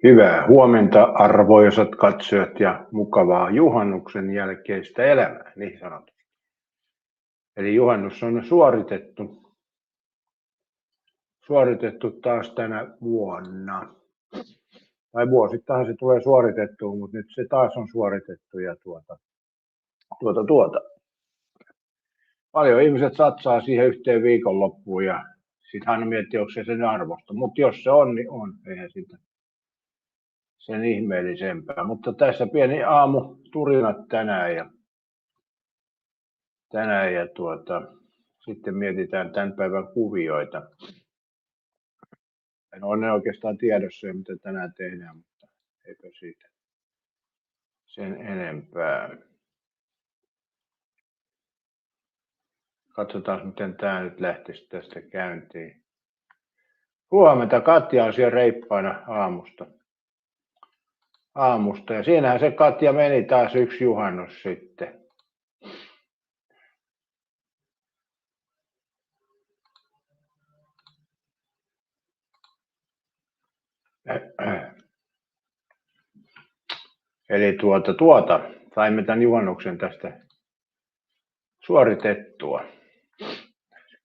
Hyvää huomenta, arvoisat katsojat, ja mukavaa juhannuksen jälkeistä elämää, niin sanotusti. Eli juhannus on suoritettu taas tänä vuonna. Tai vuosittain se tulee suoritettua, mutta nyt se taas on suoritettu. Ja Paljon ihmiset satsaa siihen yhteen viikonloppuun ja sitten aina miettii, onko se sen arvosta. Mutta jos se on, niin on. Eihän sitä sen ihmeellisempää. Mutta tässä pieni aamu turinat tänään ja sitten mietitään tämän päivän kuvioita. En ole ne oikeastaan tiedossa, mitä tänään tehdään, mutta eipä siitä sen enempää. Katsotaan, miten tämä nyt lähtisi tästä käyntiin. Huomenta, Katja on siellä reippaana aamusta. Ja siinähän se Katja meni taas yksi juhannus sitten. Eli saimme tämän juhannuksen tästä suoritettua.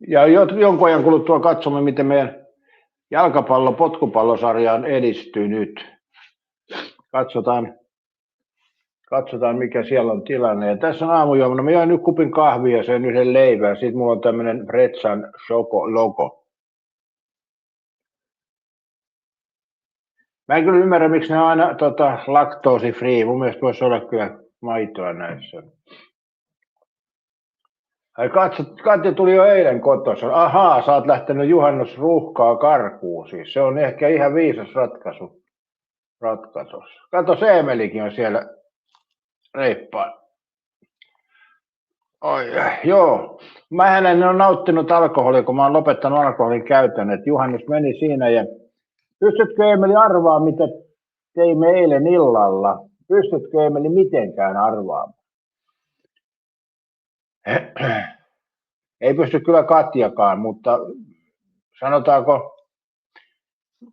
Ja jonkun ajan kuluttua katsomme, miten meidän potkupallosarja on edistynyt. Katsotaan, mikä siellä on tilanne. Ja tässä on aamujuomana. Mä join nyt kupin kahvia ja sen yhden leivän. Sitten mulla on tämmöinen Pretsan Choco-logo. Mä en kyllä ymmärrä, miksi ne on aina laktoosifree. Mun mielestä voisi olla kyllä maitoa näissä. Katja tuli jo eilen kotossa. Ahaa, sä oot lähtenyt juhannusruuhkaa karkuun siis. Se on ehkä ihan viisas ratkaisu. Kato, se Emelikin on siellä reippaan. Joo. Mähän en ole nauttinut alkoholia, kun mä oon lopettanut alkoholin käytön. Et juhannus meni siinä. Ja pystytkö Emeli arvaa, mitä teimme eilen illalla? Pystytkö Emeli mitenkään arvaamaan? Ei pysty kyllä Katjakaan, mutta sanotaanko,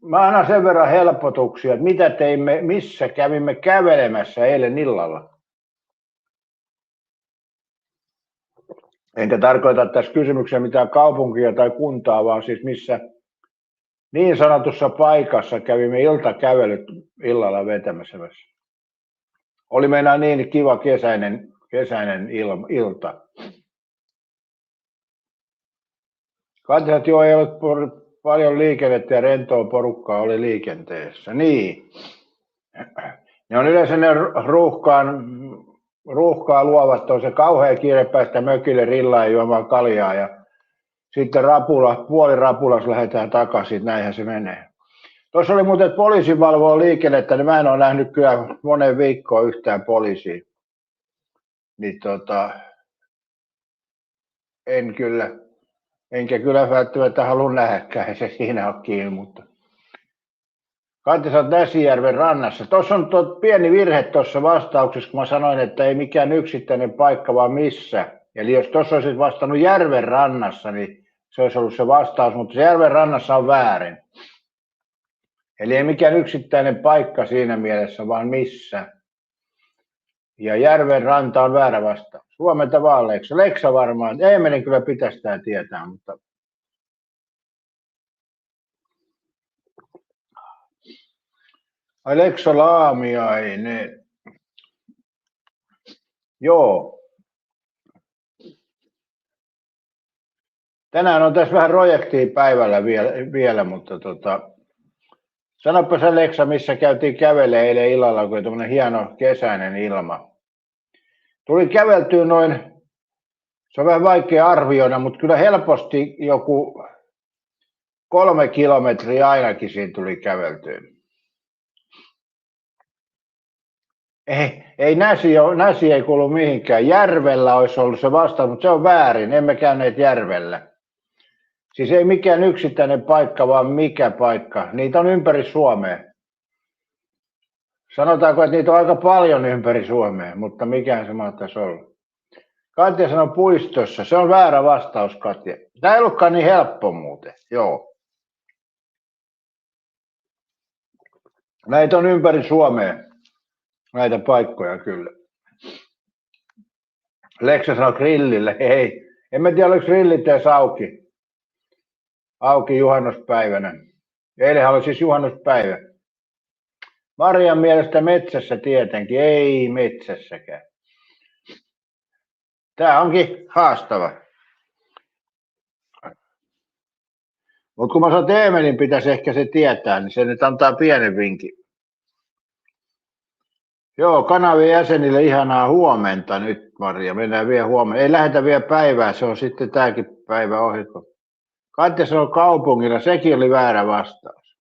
mä annan sen verran helpotuksia, että mitä teimme, missä kävimme kävelemässä eilen illalla. Enkä tarkoita tässä kysymyksessä mitään kaupunkia tai kuntaa, vaan siis missä niin sanotussa paikassa kävimme iltakävelyt illalla vetämässä. Oli meidän niin kiva kesäinen ilta. Katsojat jo ei ollut paljon liikennettä ja rentoa porukkaa oli liikenteessä. Niin. Ne on yleensä ne ruuhkaa luovat, on se kauhea kiire päästä mökille rillaan juomaan kaljaa ja sitten puolirapulas lähdetään takaisin, näinhän se menee. Tuossa oli muuten poliisi valvoo liikennettä, niin mä en ole nähnyt kyllä monen viikkoon yhtään poliisia. Niin enkä kyllä välttämättä halua nähdäkään, ei se siinä ole kiinni, mutta Katja, sä oot Näsijärven rannassa. Tuossa on pieni virhe tuossa vastauksessa, kun mä sanoin, että ei mikään yksittäinen paikka, vaan missä. Eli jos tuossa olisit vastannut järven rannassa, niin se olisi ollut se vastaus, mutta se järven rannassa on väärin. Eli ei mikään yksittäinen paikka siinä mielessä, vaan missä. Ja järven ranta on väärä vastaus. Huomenta vaan Leksa. Leksa varmaan, Eemelin kyllä pitäisi tämä tietää, mutta Leksa Laamiainen. Joo. Tänään on tässä vähän projektia päivällä vielä mutta sanoppa sä Leksa, missä käytiin kävelemään eilen illalla, kun oli tämmöinen hieno kesäinen ilma. Tuli käveltyä se on vähän vaikea arvioida, mutta kyllä helposti joku 3 kilometriä ainakin siinä tuli käveltyä. Ei Näsi ei kuulu mihinkään. Järvellä olisi ollut se vastaus, mutta se on väärin. Emme käyneet järvellä. Siis ei mikään yksittäinen paikka, vaan mikä paikka. Niitä on ympäri Suomea. Sanotaanko, että niitä on aika paljon ympäri Suomea, mutta mikään se mahtaisi olla. Katja sanoi puistossa. Se on väärä vastaus, Katja. Tämä ei ollutkaan niin helppo muuten. Joo. Näitä on ympäri Suomea, näitä paikkoja kyllä. Leksa sanoi grillille, ei. En mä tiedä, oliko grillit edes auki juhannuspäivänä. Eilenhän oli siis juhannuspäivä. Marian mielestä metsässä tietenkin, ei metsässäkään. Tää onkin haastava. Mutta kun mä sanon, että Eemelin pitäisi ehkä se tietää, niin se nyt antaa pienen vinkin. Joo, kanavien jäsenille ihanaa huomenta nyt, Maria. Mennään vielä huomenna. Ei lähetä vielä päivää, se on sitten tämäkin päivä ohi. Katja sanoi kaupungilla, sekin oli väärä vastaus.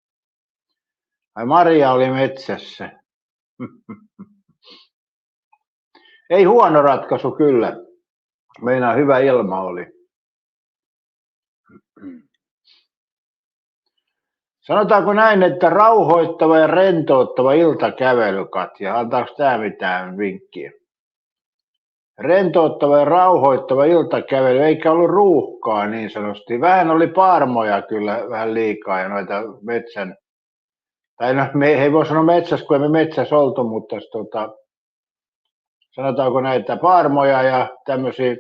Ai Maria oli metsässä. Ei huono ratkaisu kyllä. Meinaa hyvä ilma oli. Sanotaanko näin, että rauhoittava ja rentouttava iltakävely, Katja? Antaako tämä mitään vinkkiä? Rentouttava ja rauhoittava iltakävely, eikä ollut ruuhkaa niin sanotusti. Vähän oli paarmoja kyllä, vähän liikaa ja noita metsän, tai no, me ei voi sanoa metsässä, kun emme metsässä oltu, mutta sanotaanko näitä paarmoja ja tämmöisiä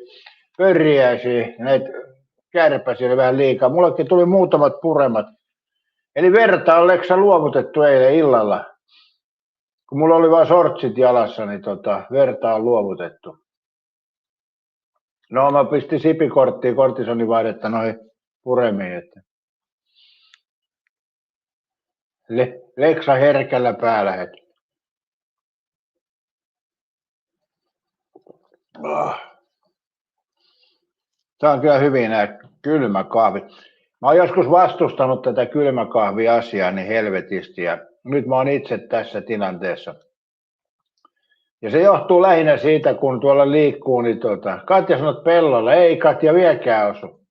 pörriäisiä, näitä kärpäsiä oli vähän liikaa. Mullekin tuli muutamat puremat. Eli verta on Leksa luovutettu eilen illalla. Kun mulla oli vain sortsit jalassa, niin verta on luovutettu. No mä pistin sipikorttiin kortisonivaihdetta noihin puremiin. Että Leksa herkällä päällä heti. Tää on kyllä hyvin nää kylmäkahvit. Mä oon joskus vastustanut tätä kylmäkahviasiaa niin helvetisti ja nyt mä oon itse tässä tilanteessa. Ja se johtuu lähinnä siitä, kun tuolla liikkuu, niin Katja sanot pellolla, ei Katja vieläkään osu.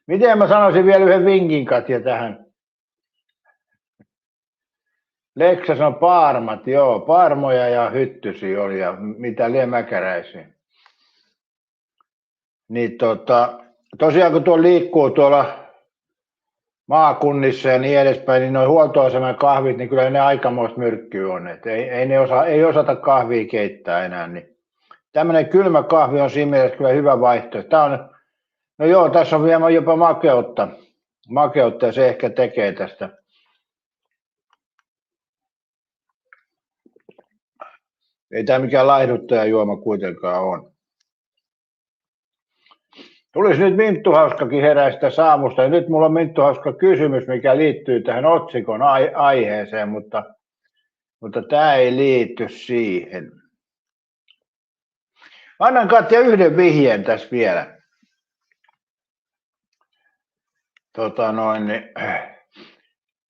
Miten mä sanoisin vielä yhden vinkin, Katja, tähän? Leksa sanoi paarmat, joo, paarmoja ja hyttysiä oli ja mitä liemäkäräisiä. Niin tosiaan kun tuolla liikkuu tuolla maakunnissa ja niin edespäin, niin nuo huoltoaseman kahvit, niin kyllä ne aikamoista myrkkyä on. Et ei osata kahvia keittää enää. Niin tämmöinen kylmä kahvi on siinä mielessä kyllä hyvä vaihtoehto. No joo, tässä on vielä jopa makeutta ja se ehkä tekee tästä. Ei tämä mikään laihduttajajuoma kuitenkaan on. Tulisi nyt minttuhauskakin heräistä saamusta. Ja nyt mulla on minttuhauska kysymys, mikä liittyy tähän otsikon aiheeseen, mutta tämä ei liity siihen. Annan Katja yhden vihjeen tässä vielä.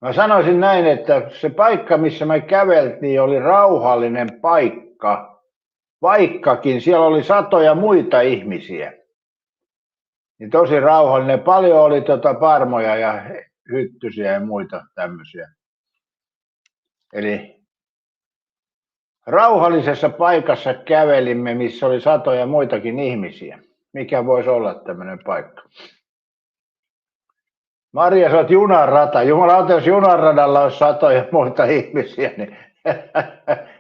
Mä sanoisin näin, että se paikka, missä me käveltiin, oli rauhallinen paikka, vaikkakin siellä oli satoja muita ihmisiä. Niin tosi rauhallinen. Paljon oli parmoja ja hyttysiä ja muita tämmöisiä. Eli rauhallisessa paikassa kävelimme, missä oli satoja muitakin ihmisiä. Mikä voisi olla tämmöinen paikka? Maria, sä oot junarata. Jumalauta, jos junanradalla olisi satoja muita ihmisiä, niin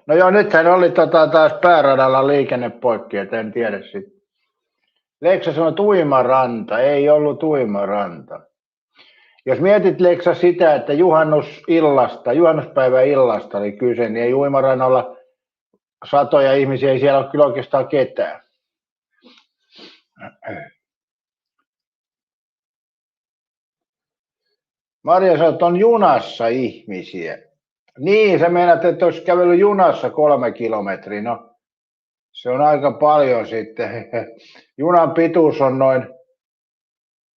no joo, nythän oli taas pääradalla liikenne poikki, et en tiedä sitten. Leksa sanoi uimaranta, ei ollut uimaranta. Jos mietit Leksa sitä, että juhannuspäivän illasta oli kyse, niin ei uimarannalla satoja ihmisiä, ei siellä ole kyllä oikeastaan ketään. Maria sanoi, että on junassa ihmisiä. Niin, sä meinaat, että olisi kävellyt junassa 3 kilometriä. No, se on aika paljon sitten. Junan pituus on noin,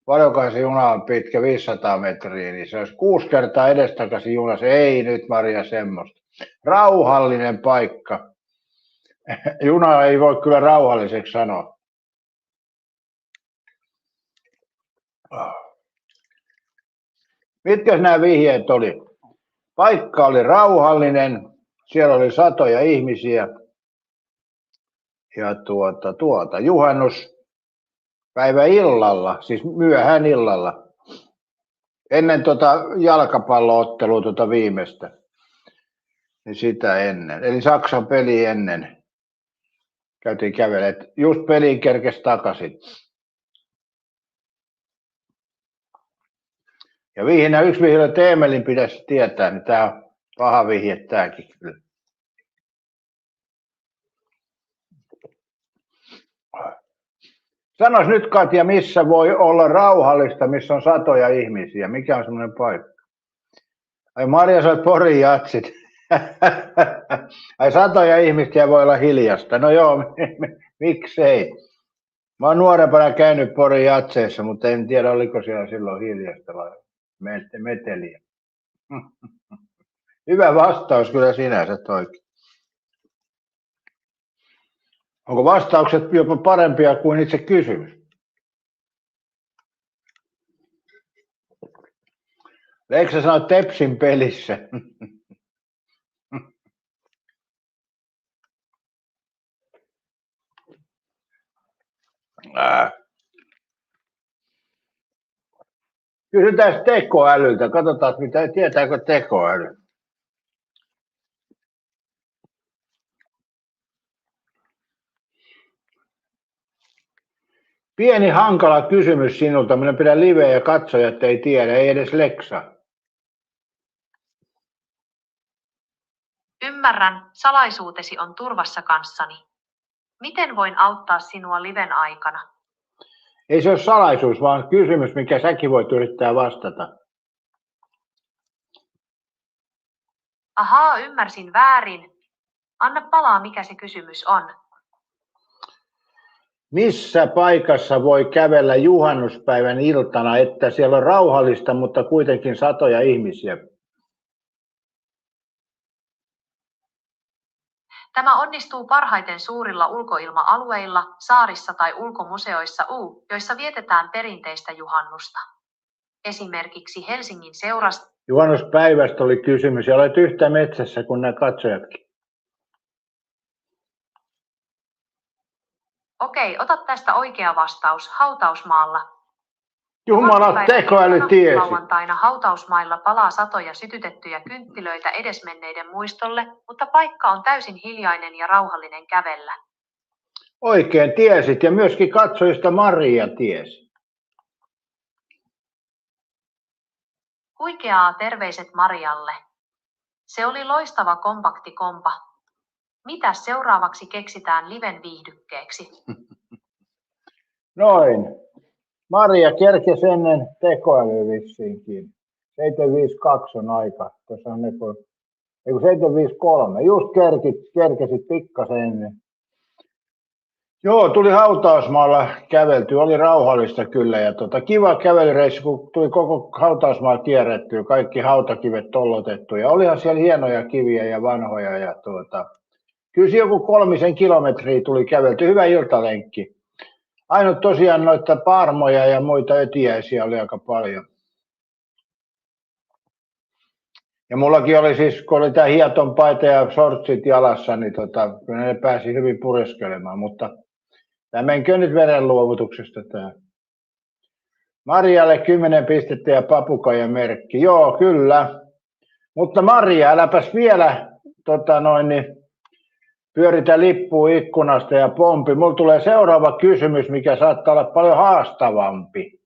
paljonkaan se juna on pitkä, 500 metriä, niin se olisi 6 kertaa edestakaisin junassa. Ei nyt, Maria, semmoista. Rauhallinen paikka. Juna ei voi kyllä rauhalliseksi sanoa. Mitkä nämä vihjeet oli? Paikka oli rauhallinen, siellä oli satoja ihmisiä ja juhannuspäivä illalla, siis myöhään illalla, Ennen jalkapalloottelua viimeistä. Niin sitä ennen. Eli Saksan peli ennen. Käytiin kävelemään. Just peliin kerkesi takaisin. Ja yksi vihje, että Eemelin pitäisi tietää, niin tämä on paha vihje tämäkin kyllä. Sanois nyt Katja, missä voi olla rauhallista, missä on satoja ihmisiä? Mikä on semmoinen paikka? Ai Maria, sä oot Porin jatsit. Ai satoja ihmisiä voi olla hiljasta. No joo, miksei? Mä oon nuorempana käynyt Porin jatseissa, mutta en tiedä oliko siellä silloin hiljasta vai meteliä. Hyvä vastaus kyllä sinänsä toikin. Onko vastaukset jopa parempia kuin itse kysymys? Eikö sä sano Tepsin pelissä? Kysytään tekoälyltä. Katsotaan, tietääkö tekoäly. Pieni hankala kysymys sinulta. Minä pidän liveä ja katsojat ei tiedä, ei edes Leksa. Ymmärrän, salaisuutesi on turvassa kanssani. Miten voin auttaa sinua liven aikana? Ei se ole salaisuus, vaan kysymys, mikä säkin voit yrittää vastata. Ahaa, ymmärsin väärin. Anna palaa, mikä se kysymys on. Missä paikassa voi kävellä juhannuspäivän iltana, että siellä on rauhallista, mutta kuitenkin satoja ihmisiä? Tämä onnistuu parhaiten suurilla ulkoilma-alueilla, saarissa tai ulkomuseoissa, joissa vietetään perinteistä juhannusta. Esimerkiksi Helsingin seurasta. Juhannuspäivästä oli kysymys ja olet yhtä metsässä kuin nämä katsojatkin. Okei, ota tästä oikea vastaus. Hautausmaalla. Jumala, tekoäly tiesi. Lauantaina hautausmailla palaa satoja sytytettyjä kynttilöitä edesmenneiden muistolle, mutta paikka on täysin hiljainen ja rauhallinen kävellä. Oikein tiesit ja myöskin katsojista Maria tiesi. Huikeaa, terveiset Marialle. Se oli loistava kompakti kompa. Mitä seuraavaksi keksitään liven viihdykkeeksi? Noin. Maria kerkesi ennen tekoälyä vissiinkin. 7.52 on aika. Tuossa on 7.53. Just kerkesit pikkasen ennen. Joo, tuli hautausmaalla kävelty. Oli rauhallista kyllä. Ja kiva kävelyreissu, kun tuli koko hautausmaa kierretty. Kaikki hautakivet tollotettu. Ja olihan siellä hienoja kiviä ja vanhoja. Ja kyllä joku 3 kilometriä tuli kävelty. Hyvä iltalenkki. Ainut tosiaan noita parmoja ja muita ötiäisiä oli aika paljon. Ja mullakin oli siis, kun oli tää hieton paita ja shortsit jalassa, niin kyllä ne pääsi hyvin pureskelemaan, mutta tämä menkö nyt verenluovutuksesta tää. Marialle 10 pistettä ja papukaija merkki. Joo, kyllä. Mutta Maria, äläpäs vielä pyöritä lippua ikkunasta ja pompi. Mulla tulee seuraava kysymys, mikä saattaa olla paljon haastavampi.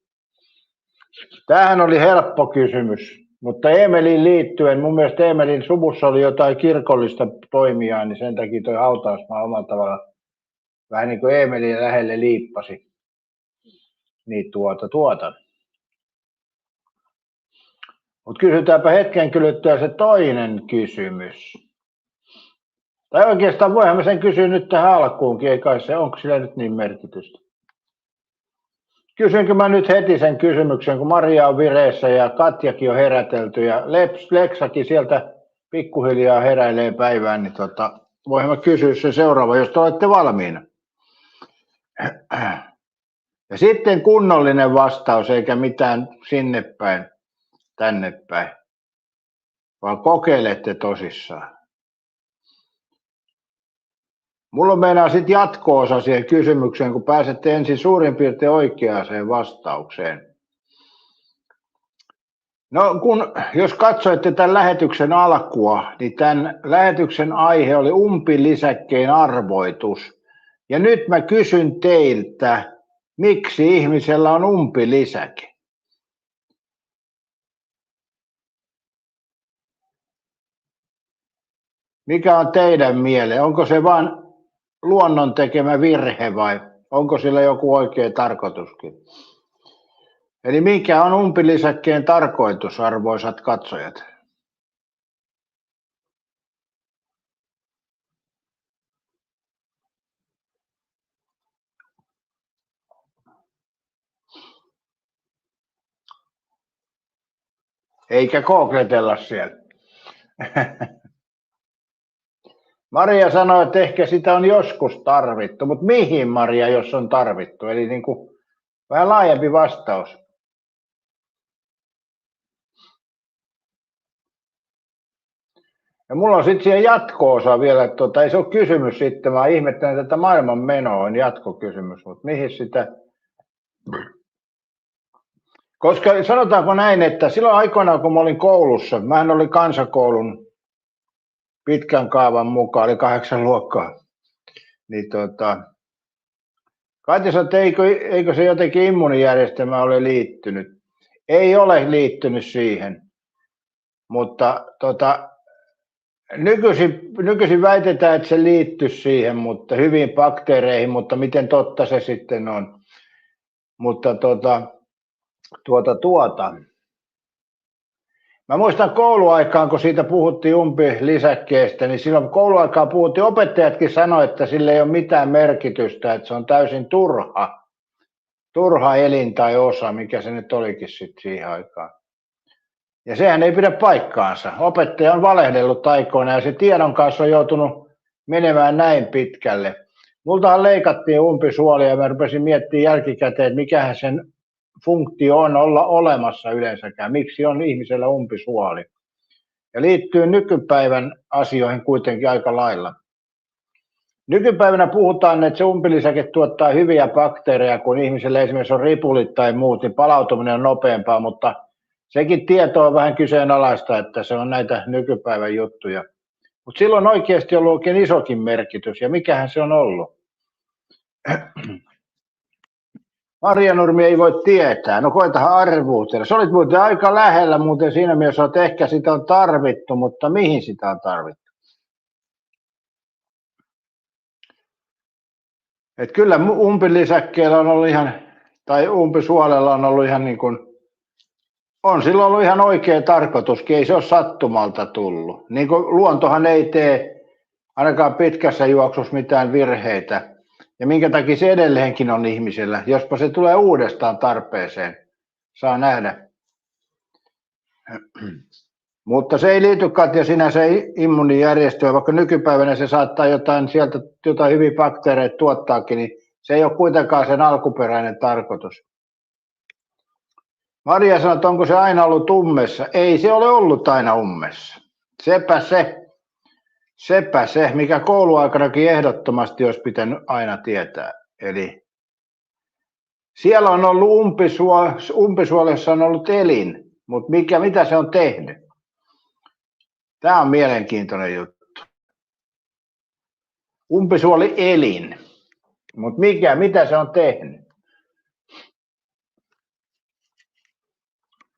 Tämähän oli helppo kysymys, mutta Eemeliin liittyen, mun mielestä Eemelin suvussa oli jotain kirkollista toimijaa, niin sen takia toi hautausmaa omalla tavalla vähän niin kuin Eemelin lähelle liippasi. Niin Mutta kysytäänpä hetken kuluttua se toinen kysymys. Tai oikeastaan voihan mä sen kysyä nyt tähän alkuunkin, ei kai se, onko sillä nyt niin merkitystä? Kysynkö mä nyt heti sen kysymyksen, kun Maria on vireessä ja Katjakin on herätelty ja Leksakin sieltä pikkuhiljaa heräilee päivään, niin voihan mä kysyä sen seuraava, jos te olette valmiina. Ja sitten kunnollinen vastaus, eikä mitään sinne päin, tänne päin, vaan kokeilette tosissaan. Mulla on meinaa sitten jatko-osa siihen kysymykseen, kun pääsette ensin suurin piirtein oikeaan vastaukseen. No jos katsoitte tämän lähetyksen alkua, niin tämän lähetyksen aihe oli umpilisäkkeen arvoitus. Ja nyt mä kysyn teiltä, miksi ihmisellä on umpilisäke? Mikä on teidän mieleen? Onko se vain luonnon tekemä virhe vai onko sillä joku oikea tarkoituskin? Eli mikä on umpilisäkkeen tarkoitus, arvoisat katsojat? Eikä kookletella siellä. Maria sanoi, että ehkä sitä on joskus tarvittu, mutta mihin, Maria, jos on tarvittu? Eli niin kuin vähän laajempi vastaus. Ja mulla on sitten siihen jatko-osa vielä, että ei se ole kysymys sitten, vaan ihmettelen tätä maailman menoa, on jatkokysymys, mutta mihin sitä... Koska sanotaanko näin, että silloin aikoinaan kun mä olin koulussa, mähän olin kansakoulun pitkän kaavan mukaan, oli 8 luokkaa, niin Katja sanoi, että eikö se jotenkin immuunijärjestelmä ole liittynyt. Ei ole liittynyt siihen, mutta nykyisin väitetään, että se liittyy siihen, mutta hyviin bakteereihin, mutta miten totta se sitten on. Mutta mä muistan kouluaikaan, kun siitä puhuttiin umpilisäkkeestä, niin silloin kouluaikaan puhuttiin, opettajatkin sanoi, että sillä ei ole mitään merkitystä, että se on täysin turha elin tai osa, mikä se nyt olikin sitten siihen aikaan. Ja sehän ei pidä paikkaansa. Opettaja on valehdellut aikoina ja se tiedon kanssa on joutunut menemään näin pitkälle. Multahan leikattiin umpisuolia ja mä rupesin miettimään jälkikäteen, että mikähän sen funktio on olla olemassa yleensäkään. Miksi on ihmisellä umpisuoli? Ja liittyy nykypäivän asioihin kuitenkin aika lailla. Nykypäivänä puhutaan, että se umpilisäke tuottaa hyviä bakteereja, kun ihmisellä esimerkiksi on ripulit tai muut, niin palautuminen on nopeampaa, mutta sekin tieto on vähän kyseenalaista, että se on näitä nykypäivän juttuja. Mutta silloin on oikeasti ollut oikein isokin merkitys, ja mikähän se on ollut? Maria Nurmi ei voi tietää. No koitahan arvuutella. Se olit muuten aika lähellä muuten siinä mielessä, että ehkä sitä on tarvittu, mutta mihin sitä on tarvittu? Et kyllä umpilisäkkeellä on ollut ihan, tai umpisuolella on ollut ihan niin kuin, on silloin ollut ihan oikea tarkoituskin, ei se ole sattumalta tullut. Niin kuin luontohan ei tee ainakaan pitkässä juoksussa mitään virheitä. Ja minkä takia se edelleenkin on ihmisellä, jospa se tulee uudestaan tarpeeseen, saa nähdä. Mutta se ei liity, Katja, sinänsä immuunijärjestöön, vaikka nykypäivänä se saattaa jotain hyviä bakteereita tuottaakin, niin se ei ole kuitenkaan sen alkuperäinen tarkoitus. Maria sanoi, että onko se aina ollut ummessa? Ei se ole ollut aina ummessa. Sepä se, mikä kouluaikanakin ehdottomasti olisi pitänyt aina tietää. Eli siellä on ollut umpisuolessa on ollut elin, mutta mitä se on tehnyt? Tämä on mielenkiintoinen juttu. Umpisuoli elin, mutta mitä se on tehnyt?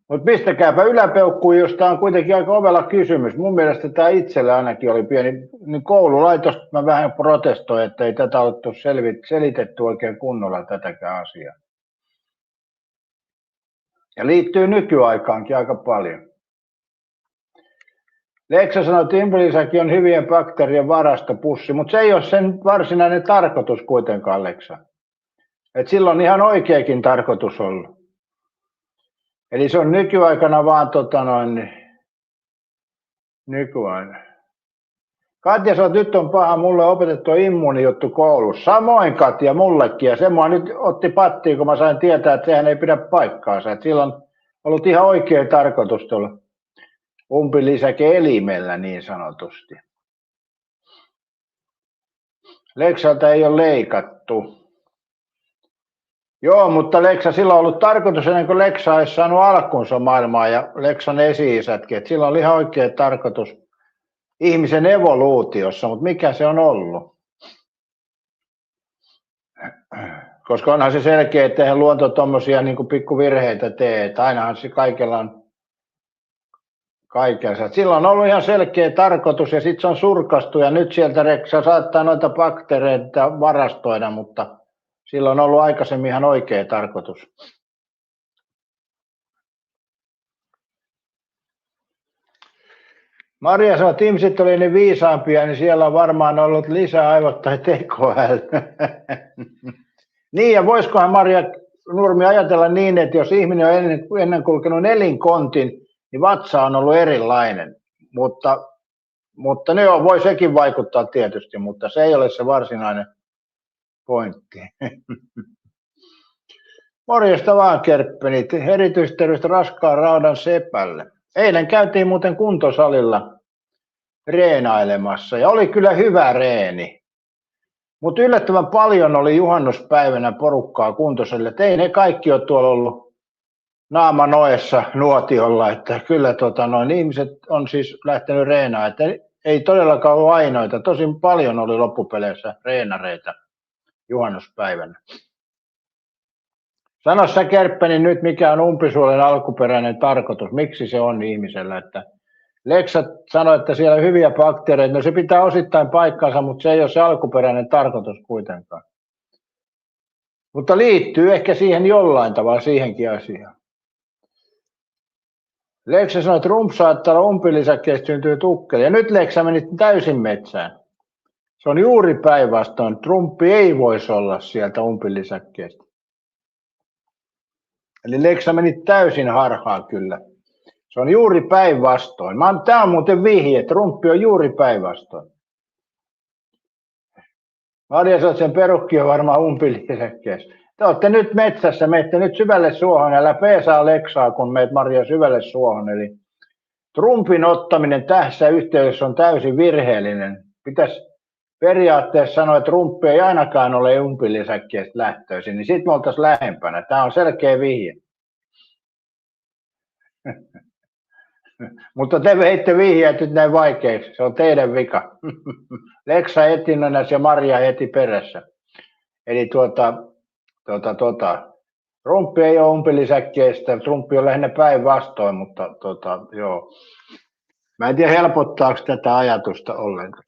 Mutta pistäkääpä yläpeukkuun, jos tämä on kuitenkin aika ovela kysymys. Mun mielestä tämä itsellä ainakin oli pieni. Niin koululaitosta mä vähän protestoin, että ei tätä ole selitetty oikein kunnolla tätäkään asiaa. Ja liittyy nykyaikaankin aika paljon. Leksa sanoi, että umpilisäke on hyvien bakteerien varastopussi, mutta se ei ole sen varsinainen tarkoitus kuitenkaan, Leksa. Et silloin ihan oikeakin tarkoitus ollut. Eli se on nykyaikana vaan nykyaikana. Katja sanoi, että nyt on paha mulle opetettu immuunijuttu koulussa. Samoin Katja mullekin, ja se mua nyt otti pattiin, kun mä sain tietää, että sehän ei pidä paikkaansa. Et silloin on ollut ihan oikea tarkoitus tuolla umpilisäke-elimellä niin sanotusti. Leksalta ei ole leikattu. Joo, mutta Leksa, sillä on ollut tarkoitus ennen kuin Leksa olisi saanut alkunsa maailmaa ja Leksan esi-isätkin, että sillä on ihan oikea tarkoitus ihmisen evoluutiossa, mutta mikä se on ollut? Koska onhan se selkeä, että eihän luonto tuommoisia niin pikkuvirheitä tee, että ainahan se kaikella on kaikensa. Sillä on ollut ihan selkeä tarkoitus ja sitten se on surkastu ja nyt sieltä Leksa saattaa noita bakteereita varastoida, mutta sillä on ollut aikaisemmin ihan oikea tarkoitus. Maria sanoi, että ihmiset oli niin viisaampia, niin siellä on varmaan ollut lisää aivot tai tekoäly. Niin, ja voisikohan Maria Nurmi ajatella niin, että jos ihminen on ennen kulkenut elinkontin, niin vatsa on ollut erilainen. Mutta ne voi sekin vaikuttaa tietysti, mutta se ei ole se varsinainen pointti. Morjesta vaan, Kerppenit. Erityisterveistä raskaan raudan sepälle. Eilen käytiin muuten kuntosalilla reenailemassa ja oli kyllä hyvä reeni. Mutta yllättävän paljon oli juhannuspäivänä porukkaa kuntosalilla. Ei ne kaikki ole tuolla ollut naama noessa nuotiolla. Että kyllä ihmiset on siis lähtenyt reenaan. Että ei todellakaan ollut ainoita. Tosin paljon oli loppupeleissä reenareita juhannuspäivänä. Sano sä, Kerppäni, nyt mikä on umpisuolen alkuperäinen tarkoitus, miksi se on ihmisellä, että Leksa sanoi, että siellä on hyviä bakteereita, no se pitää osittain paikkansa, mutta se ei ole se alkuperäinen tarkoitus kuitenkaan. Mutta liittyy ehkä siihen jollain tavalla siihenkin asiaan. Leksa sanoi, että rumpsaattaa umpilisäkkeestä syntyy tukkeli, ja nyt Leksa meni täysin metsään. Se on juuri päinvastoin, trumppi ei voisi olla sieltä umpilisäkkeestä. Eli Leksa meni täysin harhaan kyllä. Se on juuri päinvastoin. Tämä on muuten vihje, että rumppi on juuri päinvastoin. Maria sanoi, että sen perukki on varmaan umpilisäkkeessä. Te olette nyt metsässä, menette nyt syvälle suohon, älä peesaa Leksaa, kun meet Maria syvälle suohon. Eli trumpin ottaminen tässä yhteydessä on täysin virheellinen. Pitäisi periaatteessa sanoa, että rumppi ei ainakaan ole umpilisäkkeestä lähtöisin, niin sitten me oltaisiin lähempänä. Tämä on selkeä vihje. Mutta te veitte vihjeet nyt näin vaikeiksi. Se on teidän vika. Leksa etinönässä ja Maria heti perässä. Eli rumppi ei ole umpilisäkkeestä. Rumppi on lähinnä päinvastoin, mutta joo. Mä en tiedä helpottaako tätä ajatusta ollenkaan.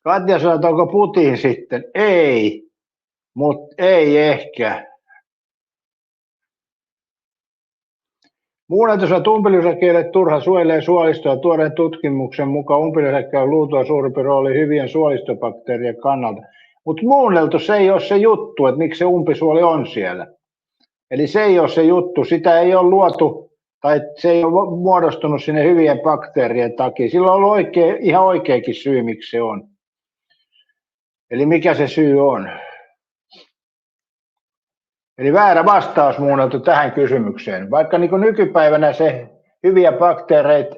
Katja sanoi, että onko Putin sitten? Ei, mutta ei ehkä. Muunneltu on umpilisäkkeelle turha suojelee suolistoa. Tuoreen tutkimuksen mukaan umpilisäkkeellä on luultua suurempi rooli hyvien suolistobakteerien kannalta. Mutta muunneltu se ei ole se juttu, että miksi se umpisuoli on siellä. Eli se ei ole se juttu, sitä ei ole luotu tai se ei ole muodostunut sinne hyvien bakteerien takia. Sillä on ollut ihan oikeakin syy, miksi se on. Eli mikä se syy on? Eli väärä vastaus muunneltu tähän kysymykseen. Vaikka niin kuin nykypäivänä se hyviä bakteereita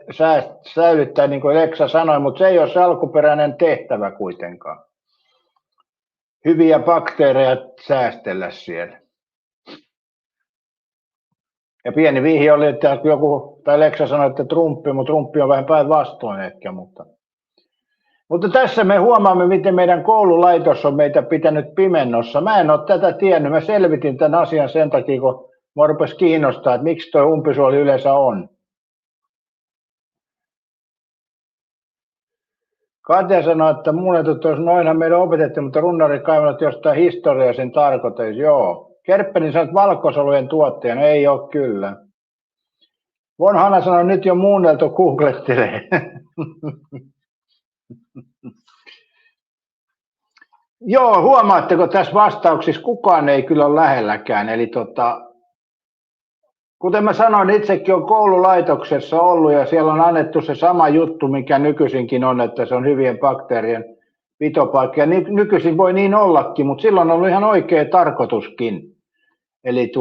säilyttää, niin kuin Leksa sanoi, mutta se ei ole se alkuperäinen tehtävä kuitenkaan. Hyviä bakteereja säästellä siellä. Ja pieni vihje oli, että joku, tai Leksa sanoi, että trumppi, mutta trumppi on vähän päinvastoin ehkä. Mutta tässä me huomaamme, miten meidän koululaitos on meitä pitänyt pimennossa. Mä en ole tätä tiennyt. Mä selvitin tämän asian sen takia, kun mua rupesi kiinnostaa, että miksi tuo umpisuoli yleensä on. Katja sanoi, että muunnetut olisi noinhan meidän opetettiin, mutta runnari kaivannut jostain historiaa sen tarkoitus. Joo. Kerppeni sanoi, että valkosolujen tuottajana ei ole kyllä. Von Hanna sanoi, nyt jo muunneltu googlettelee. Joo, huomaatteko tässä vastauksissa kukaan ei kyllä ole lähelläkään. Eli kuten mä sanoin, itsekin on koululaitoksessa ollut ja siellä on annettu se sama juttu, mikä nykyisinkin on, että se on hyvien bakteerien pitopaikka. Ja nykyisin voi niin ollakin, mutta silloin on ollut ihan oikea tarkoituskin. Eli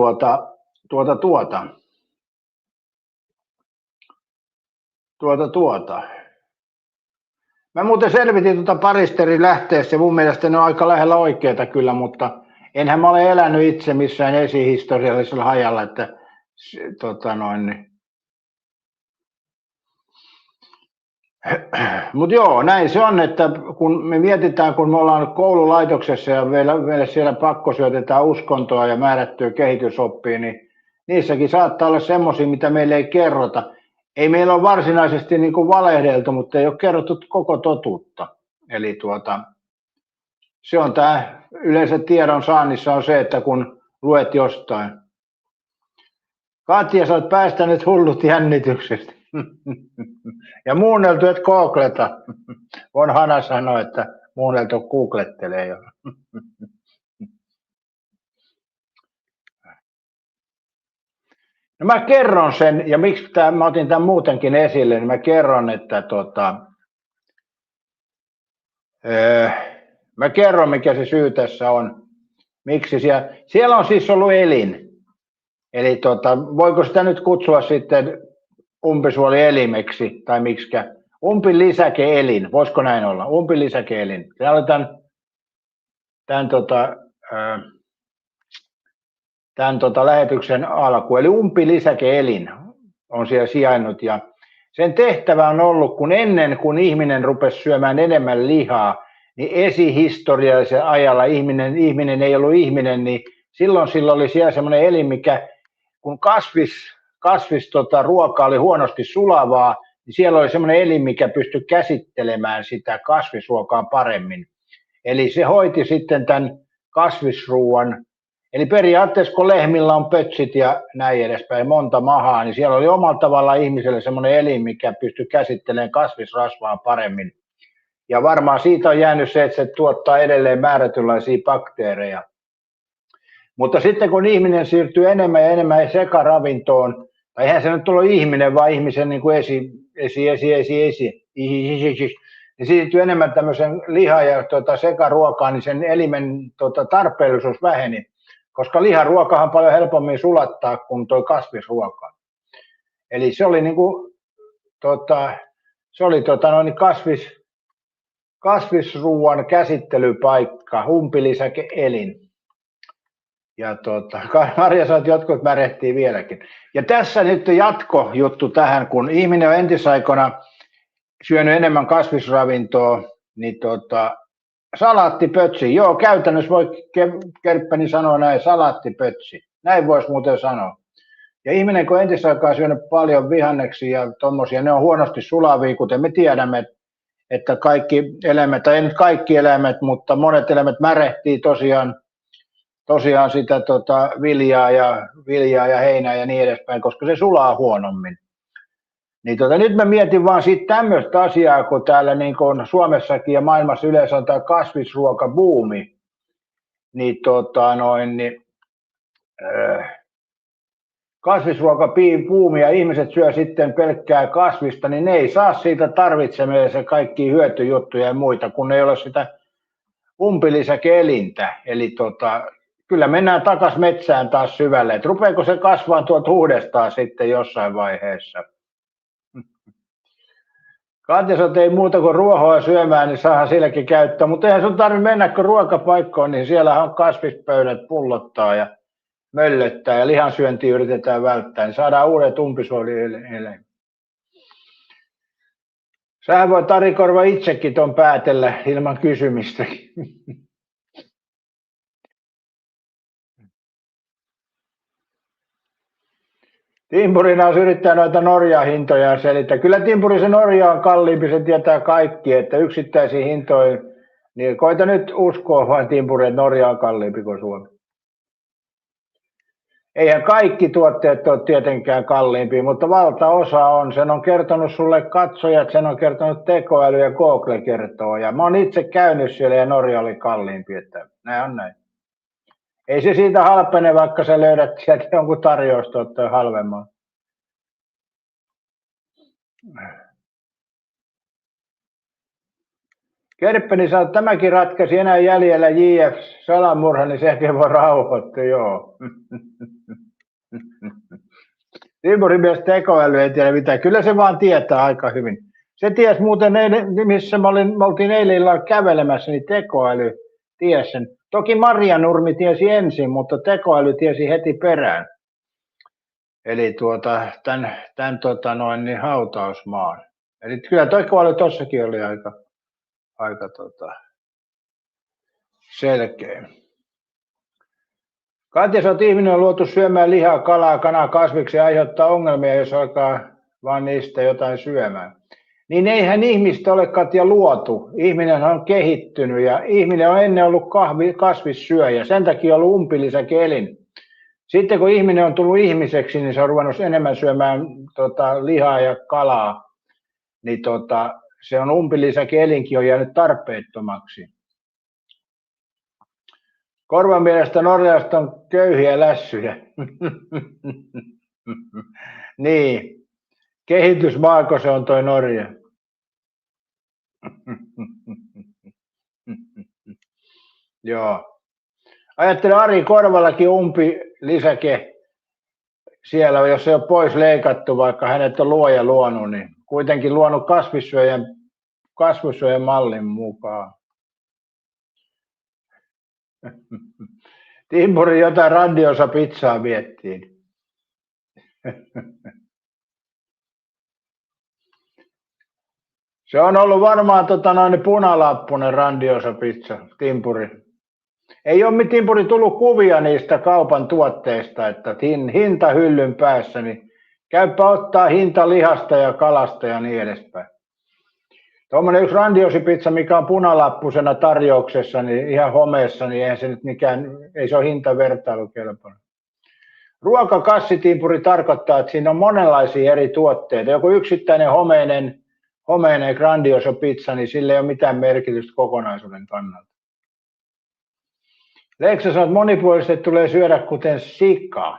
Mä muuten selvitin paristerin lähteessä ja mun mielestä ne on aika lähellä oikeita kyllä, mutta enhän mä ole elänyt itse missään esihistoriallisella hajalla, että mutta joo, näin se on, että kun me mietitään, kun me ollaan koululaitoksessa ja meille siellä pakko syötetään uskontoa ja määrättyä kehitysoppia, niin niissäkin saattaa olla semmoisia, mitä meille ei kerrota. Ei meillä ole varsinaisesti niin kuin valehdeltu, mutta ei ole kerrottu koko totuutta. Eli se on tämä yleensä tiedon saannissa on se, että kun luet jostain. Katja, sä oot päästänyt hullut jännityksestä. Ja muunneltu et googleta. On Hana sanoi, että muunneltu googlettelee jo. No mä kerron sen, ja miksi mä otin tämän muutenkin esille, niin mä kerron, että mä kerron, mikä se syy tässä on. Miksi siellä on siis ollut elin. Eli voiko sitä nyt kutsua sitten umpisuolielimeksi tai miksikä? Umpilisäkeelin, voisiko näin olla? Umpilisäkeelin. Se oli tämän lähetyksen alku. Eli umpilisäkeelin on siellä sijainnut. Ja sen tehtävä on ollut, kun ennen kuin ihminen rupesi syömään enemmän lihaa, niin esihistoriallisen ajalla ihminen ei ollut ihminen, niin silloin oli siellä semmoinen elin, mikä kun ruoka oli huonosti sulavaa, niin siellä oli semmoinen elin, mikä pystyi käsittelemään sitä kasvisruokaa paremmin. Eli se hoiti sitten tämän kasvisruuan. Eli periaatteessa kun lehmillä on pötsit ja näin edespäin, monta mahaa, niin siellä oli omalla tavallaan ihmiselle semmoinen elin, mikä pystyi käsittelemään kasvisrasvaa paremmin. Ja varmaan siitä on jäänyt se, että se tuottaa edelleen määrätynlaisia bakteereja. Mutta sitten kun ihminen siirtyy enemmän ja enemmän sekaravintoon, tai eihän se nyt ole ihminen, vaan ihmisen niin kuin niin siirtyy enemmän tämmöisen liha- ja sekaruokaan, niin sen elimen tarpeellisuus väheni. Koska liharuokahan on paljon helpommin sulattaa kuin tuo kasvisruoka. Eli se oli niin kuin, kasvisruuan käsittelypaikka, umpilisäkeelin. Ja Marja sanoi, että jotkut märehtii vieläkin. Ja tässä nyt jatkojuttu tähän, kun ihminen on entisaikoina syönyt enemmän kasvisravintoa, niin salaattipötsi. Joo, käytännössä voi Kerppäni sanoa näin, salaattipötsi. Näin voisi muuten sanoa. Ja ihminen, kun entisaikaan syönyt paljon vihanneksia ja tommosia, ne on huonosti sulavia, kuten me tiedämme, että kaikki eläimet, tai ei nyt kaikki eläimet, mutta monet eläimet märehtii tosiaan sitä viljaa ja heinää ja niin edespäin, koska se sulaa huonommin. Niin nyt mä mietin vaan siitä tämmöistä asiaa, kun täällä niin kuin Suomessakin ja maailmassa yleensä on tämä kasvisruokabuumi, niin kasvisruokabuumi ja ihmiset syö sitten pelkkää kasvista, niin ne ei saa siitä tarvitsemansa kaikkia hyötyjuttuja ja muita, kun ei ole sitä umpilisäkeelintä. Eli kyllä mennään takaisin metsään taas syvälle, että rupeeko se kasvaa tuolta uudestaan sitten jossain vaiheessa. Katja sanoi, ei muuta kuin ruohoa syömään, niin saadaan silläkin käyttää, mutta eihän sun tarvitse mennä kun ruokapaikkoon, niin siellä on kasvispöydät pullottaa ja möllöttää ja lihansyöntiä yritetään välttää, niin saadaan uudet umpisuolieläimet. Sähän voi Tari Korva itsekin ton päätellä ilman kysymistäkin. Timpurina yrittää noita Norjan hintoja selittää. Kyllä Timpuri se Norja on kalliimpi, se tietää kaikki, että yksittäisiin hintoihin, niin koita nyt uskoa vain Timpuri, että Norja on kalliimpi kuin Suomi. Eihän kaikki tuotteet ole tietenkään kalliimpia, mutta valtaosa on. Sen on kertonut sulle katsojat, sen on kertonut tekoäly ja Google kertoo. Ja mä oon itse käynyt siellä ja Norja oli kalliimpi, että näin on näin. Ei se siitä halpene, vaikka sä löydät sieltä jonkun tarjoustuotteen halvemman. Kerppeni sanoi, että tämäkin ratkaisi enää jäljellä JF salamurha, niin sekin voi rauhoittua, joo. Timpurin mielestä tekoäly ei tiedä mitään. Kyllä se vaan tietää aika hyvin. Se tiesi muuten, missä me oltiin eilen illalla kävelemässä, niin tekoäly tiesi sen. Toki Marjanurmi tiesi ensin, mutta tekoäly tiesi heti perään. Eli tämän hautausmaan. Eli kyllä tekoäly tossakin oli aika selkeä. Katja, sä oot ihminen on luotu syömään lihaa, kalaa, kanaa, kasviksi ja aiheuttaa ongelmia, jos alkaa vaan niistä jotain syömään. Niin eihän ihmistä ole, Katja, luotu. Ihminen on kehittynyt ja ihminen on ennen ollut kasvissyöjä. Sen takia on ollut umpilisäke elin. Sitten kun ihminen on tullut ihmiseksi, niin se on ruvennut enemmän syömään lihaa ja kalaa. Niin se on umpilisäke elinkin on jäänyt tarpeettomaksi. Korvan mielestä norjalaiset on köyhiä lässyjä. Niin, kehitysmaako se on toi Norja. Joo. Ajattelen Ari Korvallakin umpilisäke siellä, jos se on pois leikattu, vaikka hänet on luoja luonut, niin kuitenkin luonut kasvissyöjän mallin mukaan. Timpuri jotain randiosa pizzaa miettiin. Se on ollut varmaan punalappunen randiosa pizza, Timpuri. Ei ole Timpuri tullut kuvia niistä kaupan tuotteista, että hinta hyllyn päässä, niin käypä ottaa hinta lihasta ja kalasta ja niin edespäin. Tuommoinen yksi randiosipizza, mikä on punalappusena tarjouksessa, niin ihan homeessa, niin eihän se nyt ei se ole hintavertailukelpoinen. Ruokakassitimpuri tarkoittaa, että siinä on monenlaisia eri tuotteita. Joku yksittäinen homeinen grandiosopizza, niin sillä ei ole mitään merkitystä kokonaisuuden kannalta. Leksa sanoo, että monipuolisesti tulee syödä kuten sika.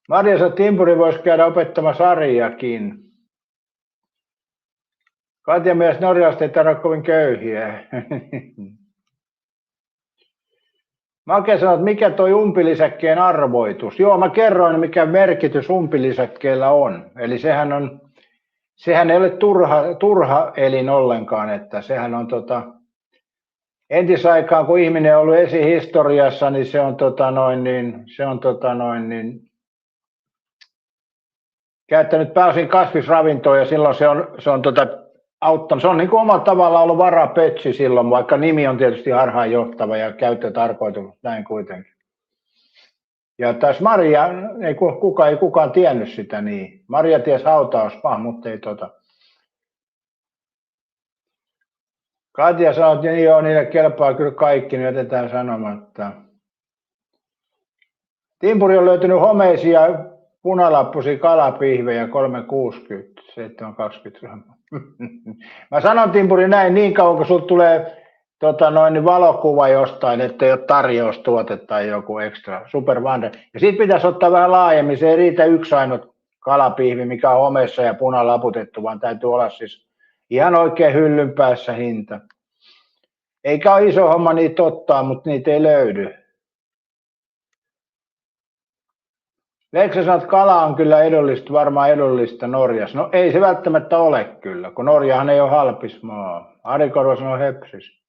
Marja sanoo, että Timpuri voisi käydä opettamassa Ariakin. Katja mielestä norjalaiset ei tarvitse kovin köyhiä. Make sanoo, että mikä toi umpilisäkkeen arvoitus. Joo, mä kerroin, mikä merkitys umpilisäkkeellä on. Eli sehän ei ole turha elin ollenkaan, että sehän on entisaikaan, kun ihminen on ollut esihistoriassa, niin se on käyttänyt pääosin kasvisravintoa ja silloin se on auttanut. Se on niin kuin omalla tavallaan ollut varapötsi silloin, vaikka nimi on tietysti harhaanjohtava ja käyttötarkoitus näin kuitenkin. Ja taas Maria, ei kukaan tiennyt sitä niin. Maria ties hautausmaa, mutta ei Katja sanoi, että joo, niille kelpaa kyllä kaikki, niin jätetään sanomatta. Timpuri on löytynyt homeisia punalappuisia kalapihvejä 360, 720 grammaa. Mä sanon Timpuri näin niin kauan, kun sulla tulee valokuva jostain, ettei ole tarjoustuote tai joku extra super wonder. Ja sit pitäisi ottaa vähän laajemmin, se ei riitä yksi ainut kalapihvi, mikä on homeessa ja punalaputettu, vaan täytyy olla siis ihan oikein hyllyn päässä hinta. Eikä ole iso homma niitä ottaa, mutta niitä ei löydy. Leksa sanoo, että kala on kyllä edullista, varmaan edullista Norjassa. No ei se välttämättä ole kyllä, kun Norjahan ei ole halpis maa. Ari Korva sanoo hepsis.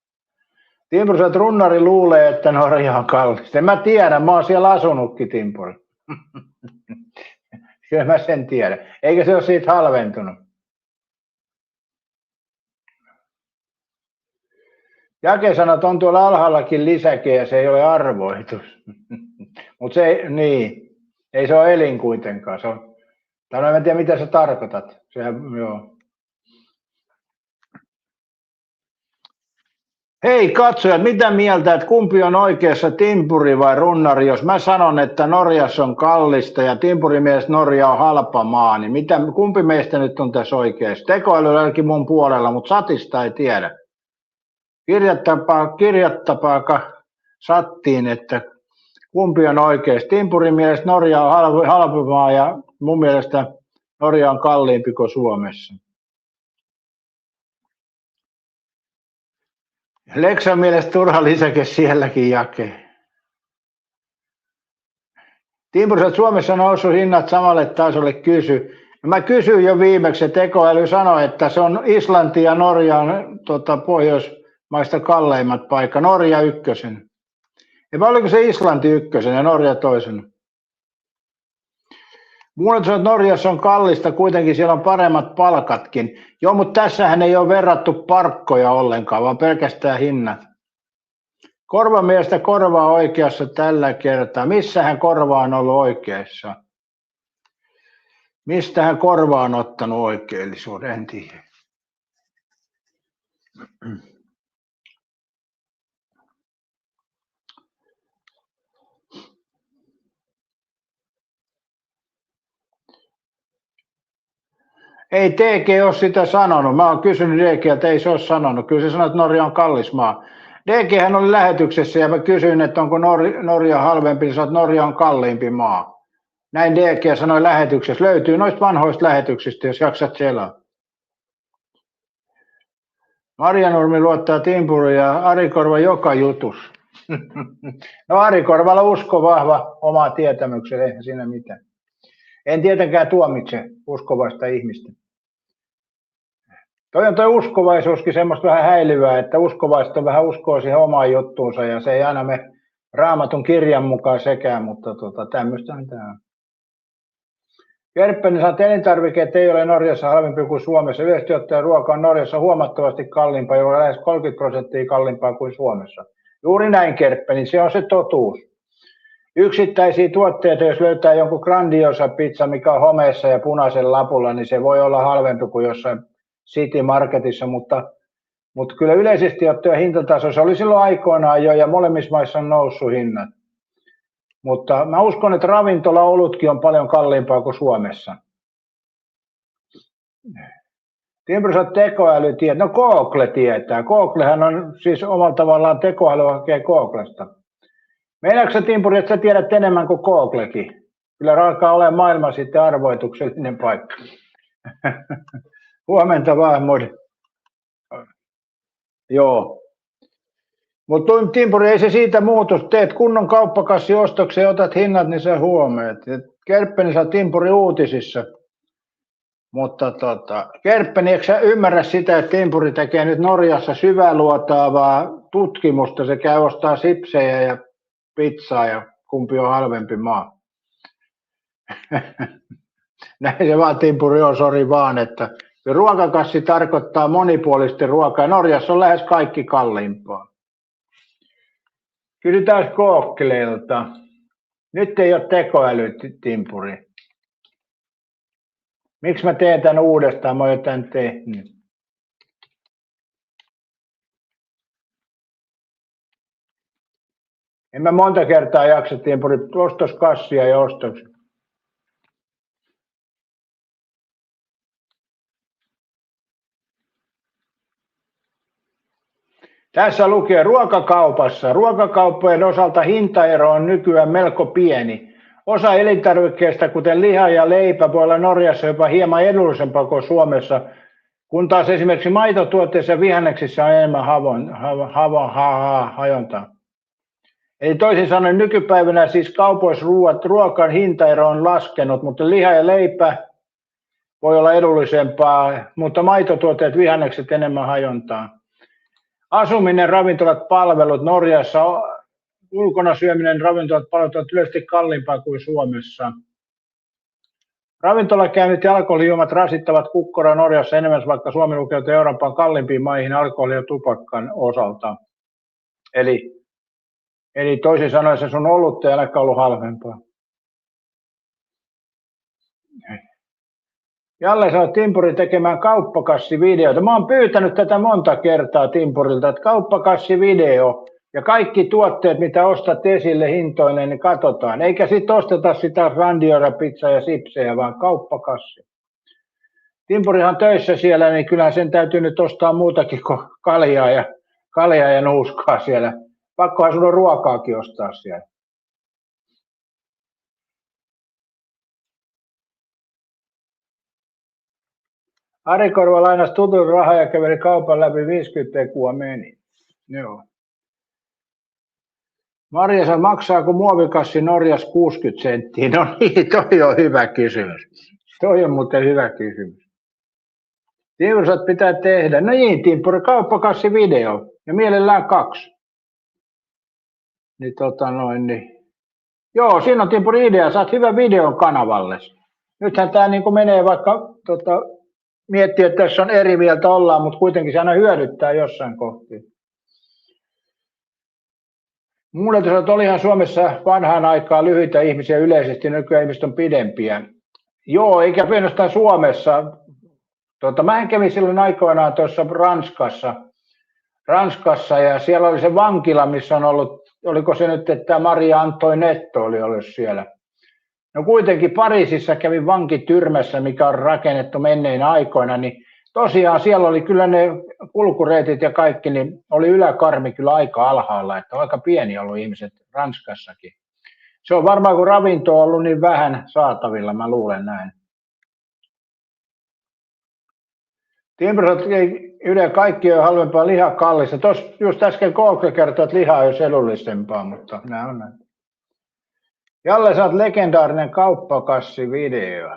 Timpuri sanoo, että runnari luulee, että Norja on kallista. En mä tiedä, mä oon siellä asunutkin, Timpuri. Kyllä mä sen tiedän. Eikä se ole siitä halventunut. Jake sanoo, että on tuolla alhaallakin lisäke ja se ei ole arvoitus. Mutta ei se ole elin kuitenkaan. En tiedä, mitä sä tarkoitat. Sehän, joo. Hei katsojat, mitä mieltä, että kumpi on oikeassa, Timpuri vai runnari? Jos mä sanon, että Norjassa on kallista ja Timpurin mielestä Norja on halpa maa, niin kumpi meistä nyt on tässä oikeassa? Tekoäly on ainakin mun puolella, mutta satista ei tiedä. Kirjattapaaka sattiin, että kumpi on oikeassa. Timpurin mielestä Norja on halpa maa ja mun mielestä Norja on kalliimpi kuin Suomessa. Leksan mielestä turha lisäke sielläkin Jake. Timpuri, että Suomessa on noussut hinnat samalle tasolle kysy. No mä kysyin jo viimeksi, että tekoäly sanoi, että se on Islanti ja Norjan Pohjoismaista kalleimmat paikka. Norja ykkösen. Eipä oliko se Islanti ykkösen ja Norja toisen? Mulle sanoo, että Norjassa on kallista, kuitenkin siellä on paremmat palkatkin. Joo, mutta tässähän ei ole verrattu palkkoja ollenkaan, vaan pelkästään hinnat. Korvamiestä korvaa oikeassa tällä kertaa. Missähän korva on ollut oikeassa? Mistä hän korva on ottanut oikeellisuuden? En tiedä. Ei DG ole sitä sanonut. Mä oon kysynyt DG, että ei se ole sanonut. Kyllä se sanoi, että Norja on kallis maa. DG hän oli lähetyksessä ja mä kysyin, että onko Norja halvempi, niin sanoi, että Norja on kalliimpi maa. Näin DG sanoi lähetyksessä. Löytyy noista vanhoista lähetyksistä, jos jaksat selaa. Marja Nurmi luottaa Timpuriin ja Ari Korva joka jutus. No Ari Korvalla usko vahva omaa tietämykseen, eihän siinä mitään. En tietenkään tuomitse uskovaista ihmistä. Toi uskovaisuuskin semmoista vähän häilyvää, että uskovaista vähän uskoo siihen omaan juttuunsa ja se ei aina me Raamatun kirjan mukaan sekään, mutta tämmöistähän tämä on. Kerppäinen sanoo, että elintarvikkeet ei ole Norjassa halvempi kuin Suomessa. Yleisesti ottaen ruoka on Norjassa huomattavasti kalliimpaa, jolla lähes 30% kalliimpaa kuin Suomessa. Juuri näin, Kerppäinen, se on se totuus. Yksittäisiä tuotteita, jos löytää jonkun Grandiosa pizza, mikä on homeessa ja punaisen lapulla, niin se voi olla halvempi kuin jossain City Marketissa, mutta kyllä yleisesti ottaen hintataso, se oli silloin aikoinaan jo ja molemmissa maissa on noussut hinnat. Mutta mä uskon, että ravintolaolutkin on paljon kalliimpaa kuin Suomessa. Timpurissä tekoäly tietää. No Google tietää. Googlehan on siis omalla tavallaan tekoäly hakee Googlesta. Meinaatko Timpuri, että sä tiedät enemmän kuin Googlekin? Kyllä alkaa olemaan maailman sitten arvoituksellinen paikka. Huomenta vaan, moi. Joo. Mutta Timpuri, ei se siitä muutu. Teet kunnon kauppakassi-ostoksen ja otat hinnat, niin sä huomeet. Kerppeni saa Timpuri uutisissa. Mutta Kerppeni, eikö sä ymmärrä sitä, että Timpuri tekee nyt Norjassa syväluotaavaa tutkimusta. Se käy ostaa sipsejä ja pizzaa ja kumpi on halvempi maa. Näin se vaan Timpuri on, sori vaan, että ruokakassi tarkoittaa monipuolisesti ruokaa. Norjassa on lähes kaikki kalliimpaa. Kysytään Googlelta. Nyt ei ole tekoäly, Timpuri. Miksi mä teen tämän uudestaan? Mä oon jo tämän tehnyt. En mä monta kertaa jaksa, Timpuri, ostos kassia ja ostoksia. Tässä lukee ruokakaupassa. Ruokakauppojen osalta hintaero on nykyään melko pieni. Osa elintarvikkeista, kuten liha ja leipä, voi olla Norjassa jopa hieman edullisempaa kuin Suomessa, kun taas esimerkiksi maitotuotteissa ja vihanneksissa on enemmän hajontaa. Eli toisin sanoen nykypäivänä siis kaupoissa ruokan hintaero on laskenut, mutta liha ja leipä voi olla edullisempaa, mutta maitotuotteet, vihannekset enemmän hajontaa. Asuminen, ravintolat, palvelut. Norjassa ulkona syöminen, ravintolat, palvelut ovat yleisesti kalliimpaa kuin Suomessa. Ravintolakäynnit ja alkoholijuomat rasittavat kukkoraa Norjassa enemmän, vaikka Suomi lukeutuu Euroopan kalliimpiin maihin alkoholi- ja tupakkan osalta. Eli toisin sanoen se sun olutta ei ainakaan ollut halvempaa. Jalle saa Timpuri tekemään kauppakassivideoita. Mä oon pyytänyt tätä monta kertaa Timpurilta, että kauppakassivideo ja kaikki tuotteet, mitä ostat esille hintoineen, niin katsotaan. Eikä sitten osteta sitä Grandiosa pizzaa ja sipsejä, vaan kauppakassi. Timpurihan töissä siellä, niin kyllähän sen täytyy nyt ostaa muutakin kuin kaljaa ja nuuskaa siellä. Pakkohan sun on ruokaakin ostaa siellä. Ari Korva lainasi tutun rahaa ja käveli kaupan läpi 50 kuva meni. Joo. Marja sanoi, maksaako muovikassi Norjassa 60 senttiä? No niin, toi on hyvä kysymys. Toi on muuten hyvä kysymys. Timpurot pitää tehdä. No niin, Timpuri, kauppakassivideo. Ja mielellään 2. Niin. Joo, siinä on Timpuri idea. Saat hyvän videon kanavalle. Nythän tämä niin menee vaikka miettii, että tässä on eri mieltä ollaan, mutta kuitenkin se aina hyödyttää jossain kohti. Mulle olihan Suomessa vanhaan aikaan lyhyitä ihmisiä yleisesti, nykyään ihmiset on pidempiä. Joo, eikä ainoastaan Suomessa. Mä kävin silloin aikoinaan tuossa Ranskassa ja siellä oli se vankila, missä on ollut, oliko se nyt, että Maria Antoinette oli ollut siellä. No kuitenkin Pariisissa kävin vankityrmässä, mikä on rakennettu menneinä aikoina, niin tosiaan siellä oli kyllä ne kulkureitit ja kaikki, niin oli yläkarmi kyllä aika alhaalla, että aika pieni ollut ihmiset Ranskassakin. Se on varmaan, kun ravinto on ollut niin vähän saatavilla, mä luulen näin. Timpurot yle kaikki on halvempaa, liha kallista. Tuossa just äsken Koukka kertoi, että liha on jo edullisempaa, mutta nämä on näin. Jalle, sä oot legendaarinen kauppakassivideo.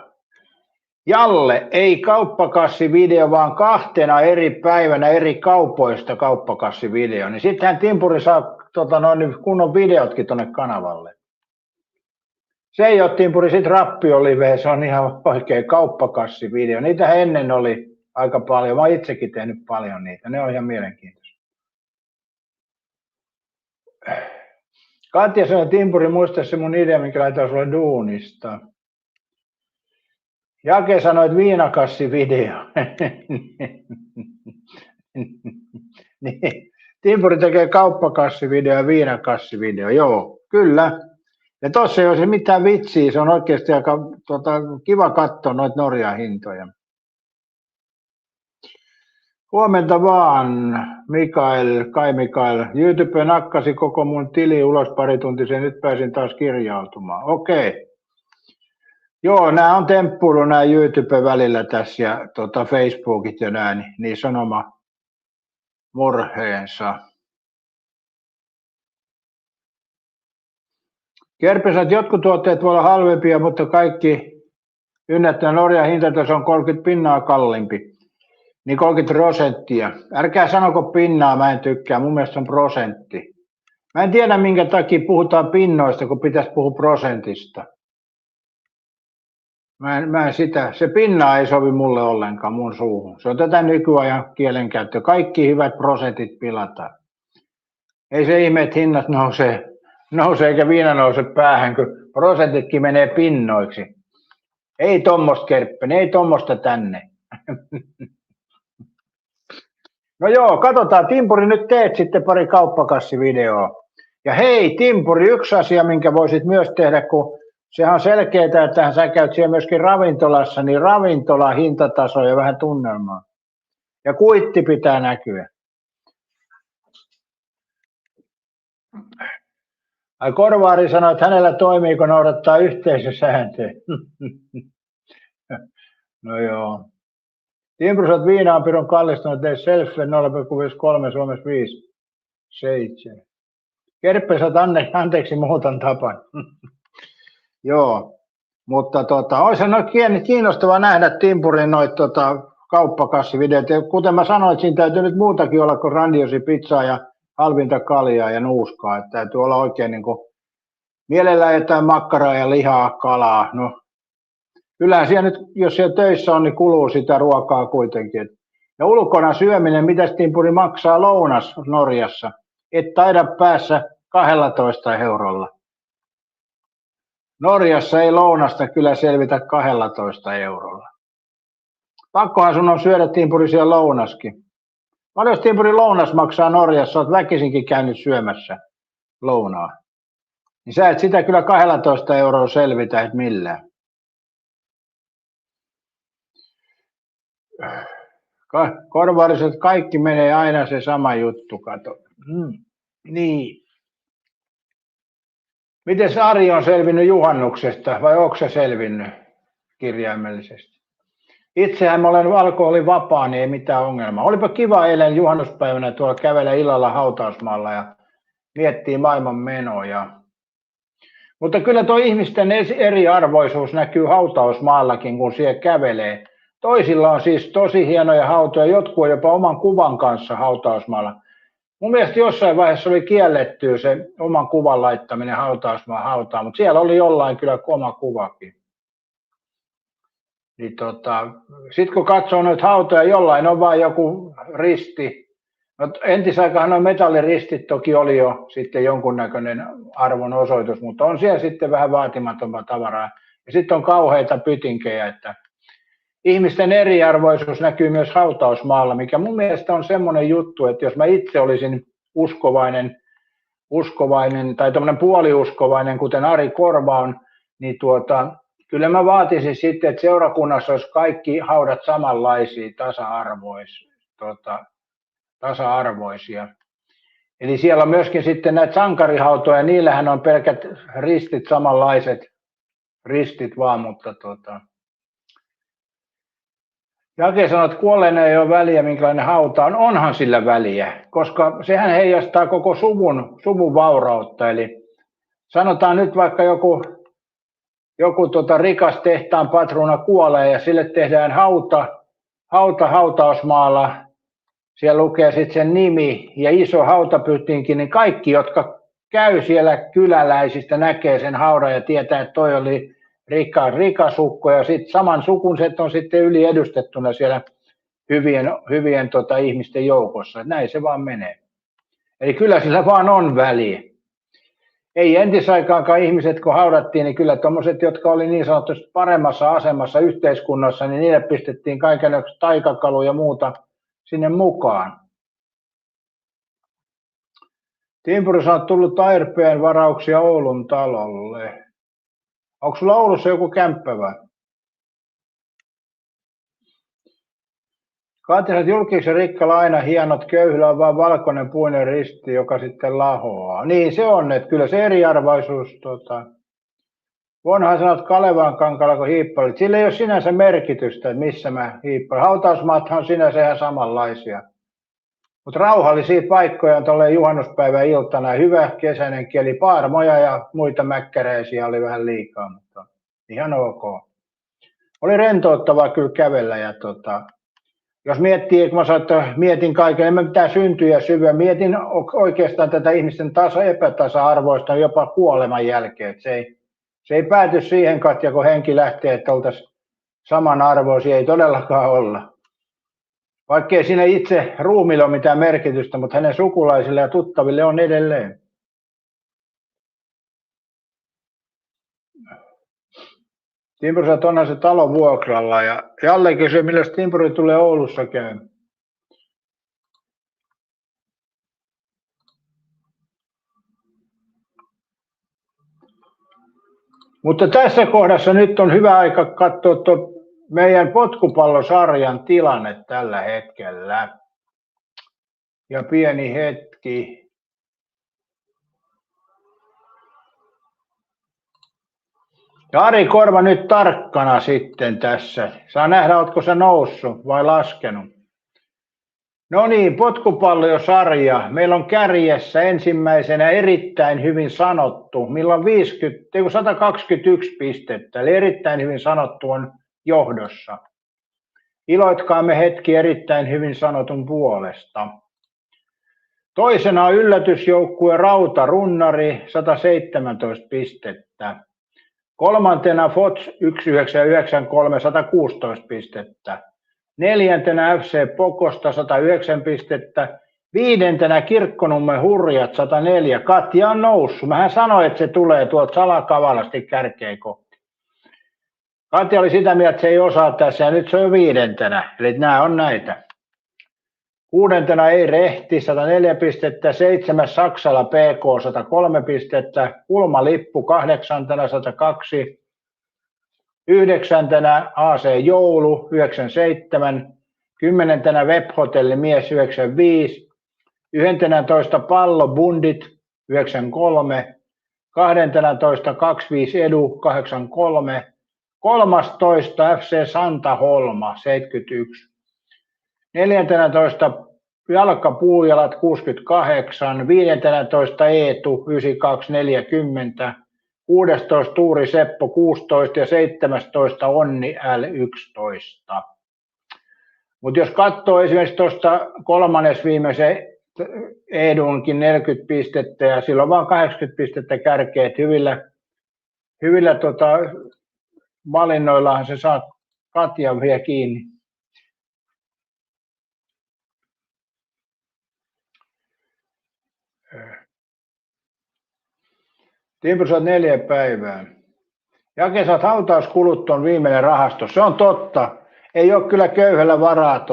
Jalle, ei kauppakassivideo, vaan 2 eri päivänä eri kaupoista kauppakassivideo. Niin sittenhän Timpuri saa kunnon videotkin tonne kanavalle. Se ei ole Timpuri, sit rappiolive, se on ihan oikein kauppakassivideo. Niitä ennen oli aika paljon. Mä oon itsekin tehnyt paljon niitä. Ne on ihan mielenkiintoisia. Katja sanoi, että Timpuri, muista se mun idea, minkä laitoin sulle duunista. Jake sanoi, että viinakassivideo. Niin. Timpuri tekee kauppakassivideo ja viinakassivideo. Joo, kyllä. Ja tossa ei ole se mitään vitsiä, se on oikeasti aika kiva katsoa noita Norjan hintoja. Huomenta vaan, Kai Mikael. YouTube nakkasi koko mun tili ulos pari tuntia, nyt pääsin taas kirjautumaan. Okei. Joo, nämä on temppuilu nämä YouTube välillä tässä ja Facebookit ja nämä, niin sanoma murheensa. Kerpesä, että jotkut tuotteet voi olla halvempia, mutta kaikki ynnättää Norjan hintataso on 30% kalliimpi. Niin 30%. Älkää sanoko pinnaa, mä en tykkää, mun mielestä on prosentti. Mä en tiedä minkä takia puhutaan pinnoista, kun pitäisi puhua prosentista. Mä en sitä, se pinna ei sovi mulle ollenkaan mun suuhun. Se on tätä nykyajan kielenkäyttöä. Kaikki hyvät prosentit pilataan. Ei se ihme, että hinnat nousee eikä viina nouse päähän, kun prosentitkin menee pinnoiksi. Ei tommosta Kerppen, ei tommosta tänne. No joo, katsotaan. Timpuri, nyt teet sitten pari kauppakassivideoa. Ja hei Timpuri, yksi asia, minkä voisit myös tehdä, kun sehän on selkeää, että sä käyt siellä myöskin ravintolassa, niin ravintola, hintataso ja vähän tunnelmaa. Ja kuitti pitää näkyä. Ai Korvaari sanoi, että hänellä toimii, kun noudattaa yhteisösääntöjä. No joo. Timprusat viina on pirun kallistunut, ei selfie 0,53, Suomessa 5,7. Kerppesät, anteeksi muutan tapan. Joo, mutta olisi kiinnostavaa nähdä Timpurin noita kauppakassivideoita. Kuten mä sanoin, siinä täytyy nyt muutakin olla kuin grandiosi pizzaa ja halvinta kaljaa ja nuuskaa. Että täytyy olla oikein niin kuin mielellään jotain makkaraa ja lihaa, kalaa. No, kyllähän siellä nyt, jos siellä töissä on, niin kuluu sitä ruokaa kuitenkin. Ja ulkona syöminen, mitäs Timpuri maksaa lounas Norjassa? Et taida päässä 12 eurolla. Norjassa ei lounasta kyllä selvitä 12 eurolla. Pakkohan sun on syödä Timpuri siellä lounaskin. Paljon Timpuri lounas maksaa Norjassa, olet väkisinkin käynyt syömässä lounaa. Niin sä et sitä kyllä 12 euroa selvitä, et millään. Korvariset kaikki menee aina se sama juttu, kato. Niin. Miten Ari on selvinnyt juhannuksesta vai onko se selvinnyt kirjaimellisesti? Itsehän mä olen alkoholivapaa, niin ei mitään ongelmaa. Olipa kiva eilen juhannuspäivänä tuolla kävellä illalla hautausmaalla ja miettii maailman menoja. Mutta kyllä tuo ihmisten eriarvoisuus näkyy hautausmaallakin, kun siellä kävelee. Toisilla on siis tosi hienoja hautoja, jotkut on jopa oman kuvan kanssa hautausmaalla. Mun mielestä jossain vaiheessa oli kielletty se oman kuvan laittaminen hautausmaan hautaan, mutta siellä oli jollain kyllä oma kuvakin. Niin sitten kun katsoo noita hautoja, jollain on vain joku risti. No, entisaikahan nuo metalliristit toki oli jo sitten jonkunnäköinen arvon osoitus, mutta on siellä sitten vähän vaatimattomaa tavaraa. Ja sitten on kauheita pytinkejä, että ihmisten eriarvoisuus näkyy myös hautausmaalla, mikä mun mielestä on semmoinen juttu, että jos mä itse olisin uskovainen tai tämmöinen puoliuskovainen, kuten Ari Korva on, niin kyllä mä vaatisin sitten, että seurakunnassa olisi kaikki haudat samanlaisia, tasa-arvoisia. Eli siellä on myöskin sitten näitä sankarihautoja, niillähän on pelkät ristit, samanlaiset ristit vaan, mutta Jake sanoi, että kuolleena ei ole väliä, minkälainen hauta on. Onhan sillä väliä, koska sehän heijastaa koko suvun vaurautta. Eli sanotaan nyt vaikka joku rikas tehtaan patruuna kuolee ja sille tehdään hautausmaalla. Siellä lukee sitten sen nimi ja iso hautapytinkin, niin kaikki, jotka käy siellä kyläläisistä, näkee sen haudan ja tietää, että toi oli rikas ukko ja sitten saman sukunset on sitten yliedustettuna siellä hyvien ihmisten joukossa. Että näin se vaan menee. Eli kyllä sillä vaan on väliä. Ei entisaikaankaan ihmiset, kun haudattiin, niin kyllä tuommoiset, jotka oli niin sanotusti paremmassa asemassa yhteiskunnassa, niin niille pistettiin kaikenlaista taikakaluja ja muuta sinne mukaan. Timpurissa on tullut Airbnb varauksia Oulun talolle. Onko sulla Oulussa joku kämppä vai? Kaatiset julkiksi rikkalla aina hienot, köyhillä on vaan valkoinen puinen risti, joka sitten lahoaa. Niin se on, että kyllä se eriarvaisuus, voinhan sanoa, että Kalevan kankalla kun hiippalit, sillä ei ole sinänsä merkitystä, että missä mä hiippalin. Hautausmaathan on sinänsä ihan samanlaisia. Mutta rauhallisia paikkoja on tuolleen juhannuspäivän iltana, hyvä kesäinen keli, paarmoja ja muita mäkkäreisiä oli vähän liikaa, mutta ihan ok. Oli rentouttavaa kyllä kävellä ja jos miettii, kun mä sanoin, että mietin kaiken, en mä mitään syntyjä syvyä, mietin oikeastaan tätä ihmisten epätasa-arvoista jopa kuoleman jälkeen. Se ei pääty siihen, Katja, kun henki lähtee, että oltaisiin samanarvoisia, ei todellakaan olla. Vaikkei siinä itse ruumiilla ole mitään merkitystä, mutta hänen sukulaisille ja tuttaville on edelleen. Timpuri sanoi, että onhan se talo vuokralla ja Jalle kysyi, milloin Timpuri tulee Oulussa käymään. Mutta tässä kohdassa nyt on hyvä aika katsoa meidän potkupallosarjan tilanne tällä hetkellä. Ja pieni hetki. Ja Ari Korva nyt tarkkana sitten tässä. Saa nähdä, oletko sä noussut vai laskenut. No niin, potkupallosarja. Meillä on kärjessä ensimmäisenä erittäin hyvin sanottu. Meillä on 121 pistettä, eli erittäin hyvin sanottu on johdossa. Iloitkaamme hetki erittäin hyvin sanotun puolesta. Toisena on yllätysjoukkue Rautarunnari, 117 pistettä. Kolmantena FOTS 1993, 116 pistettä. Neljäntenä FC Pokosta, 109 pistettä. Viidentenä Kirkkonummen Hurjat, 104. Katja on noussut. Mähän sanoin, että se tulee tuolta salakavalasti kärkeen kohti. Katja oli sitä mieltä, että se ei osaa tässä ja nyt se on jo viidentenä. Eli nämä on näitä. Kuudentena ei Rehti, 104 pistettä. 7. Saksala PK, 103 pistettä. Kulma Lippu, 8. 102. 9. AC Joulu, 97. 10. Webhotelli Mies, 95. 11. Pallo Bundit, 93. 12. 25 Edu, 83. 13. FC Santa Holma, 71. 14. Jalkapuujalat 68, 15. Eetu 92, 40, 16 Tuuri Seppo 16 ja 17 Onni L11. Mutta jos katsoo esimerkiksi tuosta kolmannes viimeisen Edunkin 40 pistettä ja silloin vaan 80 pistettä kärkeet hyvillä valinnoillahan se saa Katjan vielä kiinni. Timpuri, saat 4 päivää. Jake, saat hautauskulut on viimeinen rahasto. Se on totta. Ei ole kyllä köyhällä varaa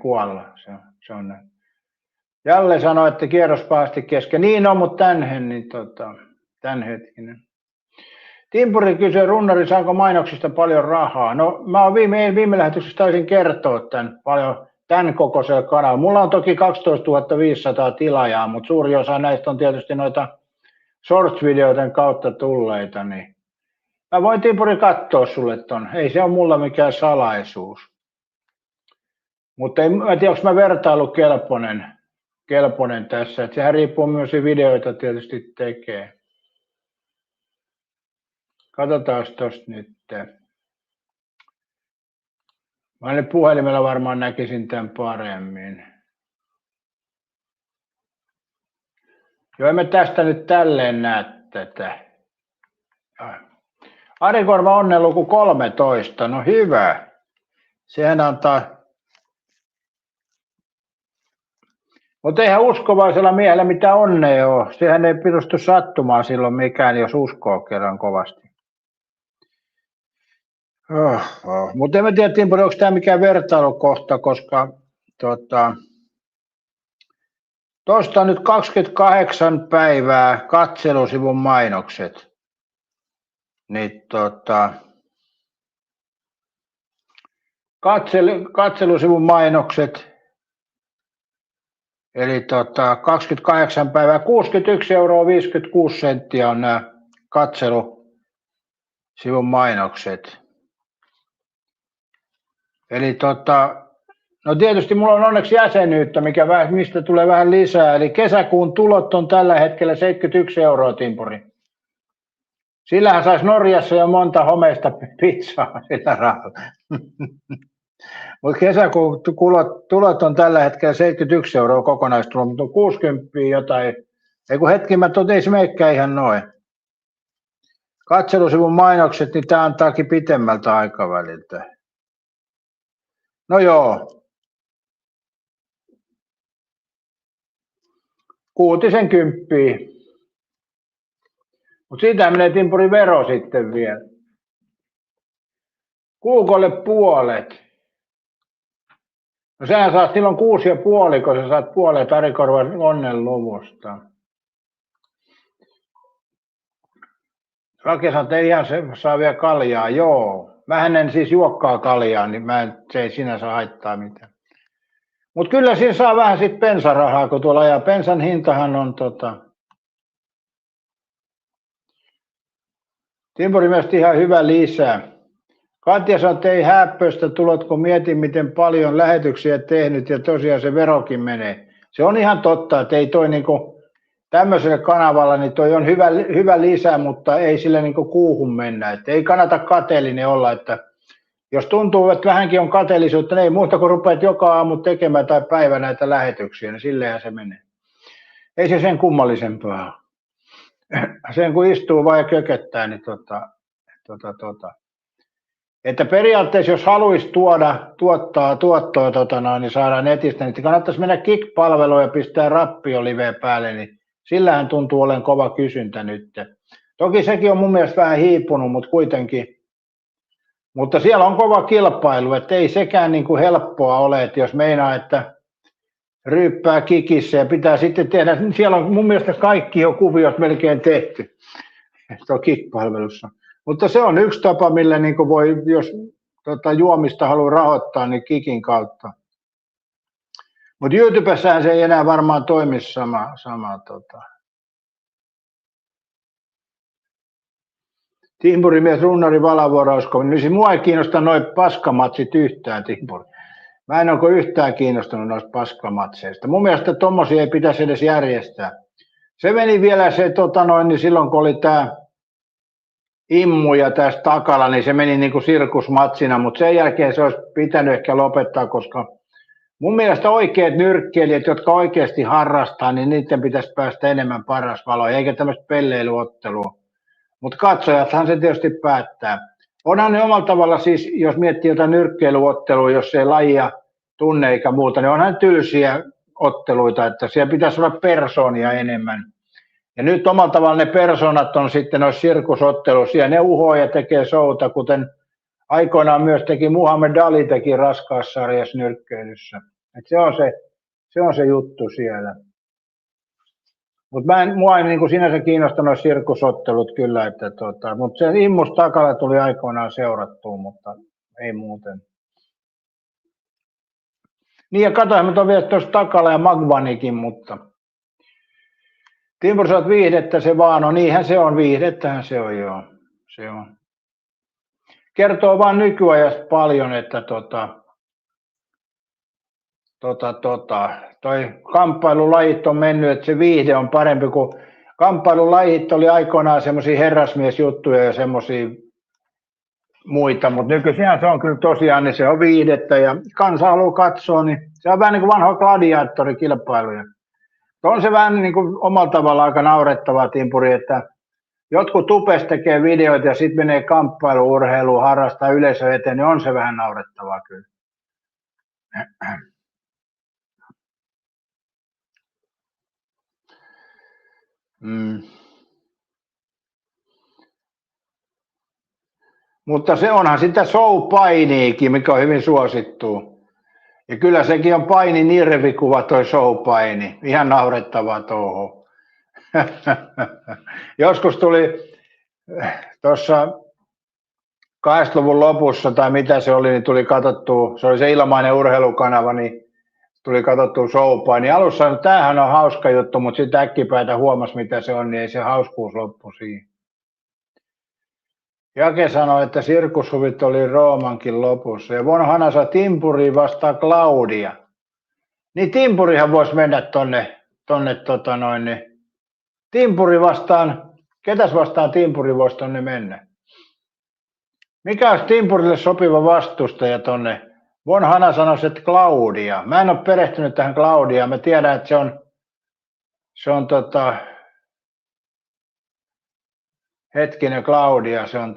kuolla. Se on näin. Jalle sanoi, että kierros pahasti kesken. Niin on, mutta tämän hetkinen. Timpuri kysyy, runnari, saako mainoksista paljon rahaa? No, mä oon viime lähetyksessä taisin kertoa tämän kokoisella kanavalla. Mulla on toki 12 500 tilaajaa, mutta suuri osa näistä on tietysti noita shorts-videoiden kautta tulleita. Niin mä voin, Timpuri, katsoa sulle ton. Ei se ole mulla mikään salaisuus. Mutta en tiedä, onko mä vertailukelpoinen tässä. Et sehän riippuu myös videoita tietysti tekee. Katsotaan tuosta nyt. Mä nyt puhelimella varmaan näkisin tämän paremmin. Joo, emme tästä nyt tälleen näe tätä. Ari Korva onnen luku 13. No hyvä. Sehän antaa. Mutta eihän uskovaisella miehellä mitään onnea ole. Sehän ei pirustu sattumaan silloin mikään, jos uskoo kerran kovasti. Mutta en tiedä, Timpuri, onko tämä mikään vertailukohta, koska tuosta on nyt 28 päivää katselusivun mainokset. Niin katselusivun mainokset, eli 28 päivää, 61,56 € on nämä katselusivun mainokset. Eli no tietysti mulla on onneksi jäsenyyttä, mistä tulee vähän lisää. Eli kesäkuun tulot on tällä hetkellä 71 €, Timpuri. Sillähän saisi Norjassa jo monta homeista pizzaa sillä rahalla. Mutta kesäkuun tulot on tällä hetkellä 71 € kokonaistulot, mutta on 60 jotain. Ei kun hetki, ei se meikään ihan noin. Katselusivun mainokset, niin tämä antaakin pitemmältä aikaväliltä. No joo. 60. Mutta siitä menee, Timpuri, vero sitten vielä. Googlelle puolet. No sehän saat silloin 6,5, kun sä saat puolet Ari Korvan onnen luvusta. Rake sanoo, että ei ihan se saa vielä kaljaa. Joo. Mähän en siis juokkaa kaljaa, niin se ei sinänsä haittaa mitään. Mutta kyllä siinä saa vähän sit bensarahaa, kun tuolla ajaa. Bensan hintahan on Timpuri mielestä ihan hyvä lisää. Katja sanoo, että ei häppöistä tulot, kun mietin, miten paljon lähetyksiä tehnyt ja tosiaan se verokin menee. Se on ihan totta, että ei toi niinku tämmöisellä kanavalla, niin toi on hyvä lisä, mutta ei sillä niinku kuuhun mennä. Et ei kannata kateellinen olla, että jos tuntuu, että vähänkin on kateellisuutta, niin ei muuta kuin rupeat joka aamu tekemään tai päivä näitä lähetyksiä, niin silleenhän se menee. Ei se sen kummallisempaa. Sen kun istuu vaan ja kököttää, niin Että periaatteessa jos haluaisi tuottaa tuottoa, niin saadaan netistä, niin kannattaisi mennä Kik-palveluun ja pistää Rappio-live päälle, niin sillähän tuntuu olevan kova kysyntä nyt. Toki sekin on mun mielestä vähän hiipunut, mutta kuitenkin. Mutta siellä on kova kilpailu, että ei sekään niin kuin helppoa ole, että jos meinaa, että ryyppää Kikissä ja pitää sitten tehdä, niin siellä on mun mielestä kaikki jo kuviot melkein tehty tuo Kik-palvelussa. Mutta se on yksi tapa, millä niin kuin voi, jos juomista haluaa rahoittaa, niin Kikin kautta. Mutta YouTubessahan se ei enää varmaan toimi sama Timpurimies, runnari, valavuorausko. Niin siis mua ei kiinnosta noin paskamatsit yhtään, Timpuri. Mä en ole yhtään kiinnostunut noista paskamatseista. Mun mielestä tommosia ei pitäisi edes järjestää. Se meni vielä se, niin silloin kun oli tämä immuja tästä takalla, niin se meni niin kuin sirkusmatsina, mutta sen jälkeen se olisi pitänyt ehkä lopettaa, koska mun mielestä oikeat nyrkkeilijät, jotka oikeasti harrastaa, niin niiden pitäisi päästä enemmän paras valoon, eikä tämmöistä pelleilyottelua. Mutta katsojathan se tietysti päättää. Onhan ne omalla tavalla siis, jos miettii jotain nyrkkeilyottelua, jos ei lajia tunne eikä muuta, niin onhan tylsiä otteluita, että siellä pitäisi olla persoonia enemmän. Ja nyt omalla tavalla ne persoonat on sitten noissa sirkusotteluissa, ja ne uhoo ja tekee showta, kuten aikoinaan myös teki Muhammed Ali teki raskaassarjassa nyrkkeilyssä. Et se on se juttu siellä. Mutta mua ei niin sinänsä kiinnostanut sirkusottelut kyllä, mutta se Immus takalla tuli aikoinaan seurattua, mutta ei muuten. Niin ja katsoin, että on vielä tuossa takalla ja Magvanikin, mutta Timpuri, sä oot viihdettä se vaan on, niinhän se on, viihdettähän se on joo, se on. Kertoo vaan nykyajasta paljon, että toi kamppailulajit on mennyt, että se viihde on parempi kuin kamppailulajit oli aikoinaan semmoisia herrasmiesjuttuja ja semmoisia muita, mutta nykyisin se on kyllä tosiaan, niin se on viihdettä ja kansa haluaa katsoa, niin se on vähän niin kuin vanha gladiaattorikilpailuja. On se vähän niin kuin omalla tavalla aika naurettavaa, Timpuri, että jotkut tupes tekee videoita ja sitten menee kamppailuurheiluun, harrastaa yleisö eteen, niin on se vähän naurettavaa kyllä. Mutta se onhan sitä show-painiikin, mikä on hyvin suosittua. Ja kyllä sekin on paini nirvikuva toi show-paini. Ihan naurettavaa touhu. Joskus tuli tuossa 80-luvun lopussa tai mitä se oli, niin tuli katsottua, se oli se ilmainen urheilukanava, niin tuli katsottua show-paini. Alussa no, tämähän on hauska juttu, mutta sitten äkkipäätä huomasi mitä se on, niin ei se hauskuus loppu siihen. Jake sanoi, että sirkushuvit oli Roomankin lopussa. Ja Von Hanasa Timpuri vastaa Claudia. Niin Timpurihan voisi mennä tonne Timpuri vastaan, ketäs vastaan Timpuri voisi tonne mennä? Mikä olisi Timpurille sopiva vastustaja tonne? Von Hana sanoi, että Claudia. Mä en ole perehtynyt tähän Claudiaan. Mä tiedän, että se on hetkinen Claudia, se on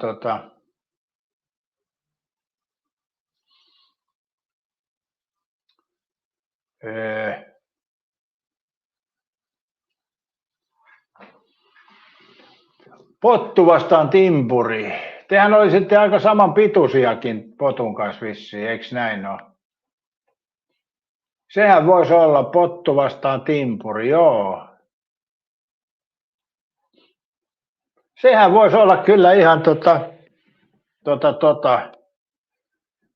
Pottu vastaan Timpuri. Tehän olisitte aika saman pituisiakin Potun kanssa vissiin, eikö näin ole? Sehän voisi olla Pottu vastaan Timpuri, joo. Sehän voisi olla kyllä ihan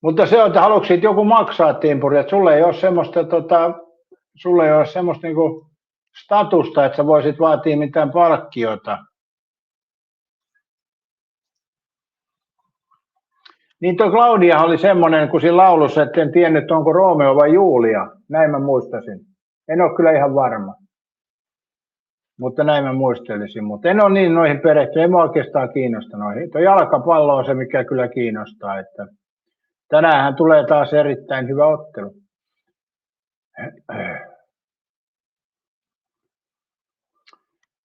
Mutta se on, että haluatko joku maksaa Timpuri, että sulle ei ole semmoista niinku statusta, että sä voisit vaatia mitään palkkiota. Niin tuo Claudia oli semmoinen, kun siinä laulussa, että en tiennyt, onko Romeo vai Julia. Näin mä muistasin. En ole kyllä ihan varma. Mutta näin mä muistelisin. Mutta en ole niin noihin perehtynyt. En mä oikeastaan kiinnosta noihin. Tuo jalkapallo on se, mikä kyllä kiinnostaa. Että tänäänhän tulee taas erittäin hyvä ottelu.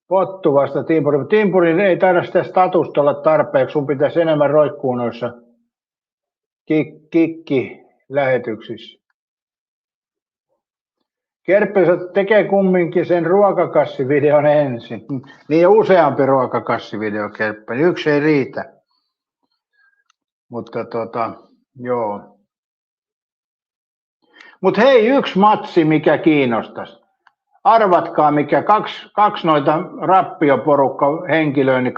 Pottu vasta Timpuri. Timpurin ei taida sitä statusta olla tarpeeksi. Sun pitäisi enemmän roikkua noissa kikki-lähetyksissä. Kerppesä tekee kumminkin sen ruokakassivideon ensin. Niin ja useampi ruokakassivideo Kerppä. Yksi ei riitä. Mutta joo. Mutta hei, yksi matsi, mikä kiinnostaisi. Arvatkaa, mikä kaksi noita rappioporukka henkilöä, niin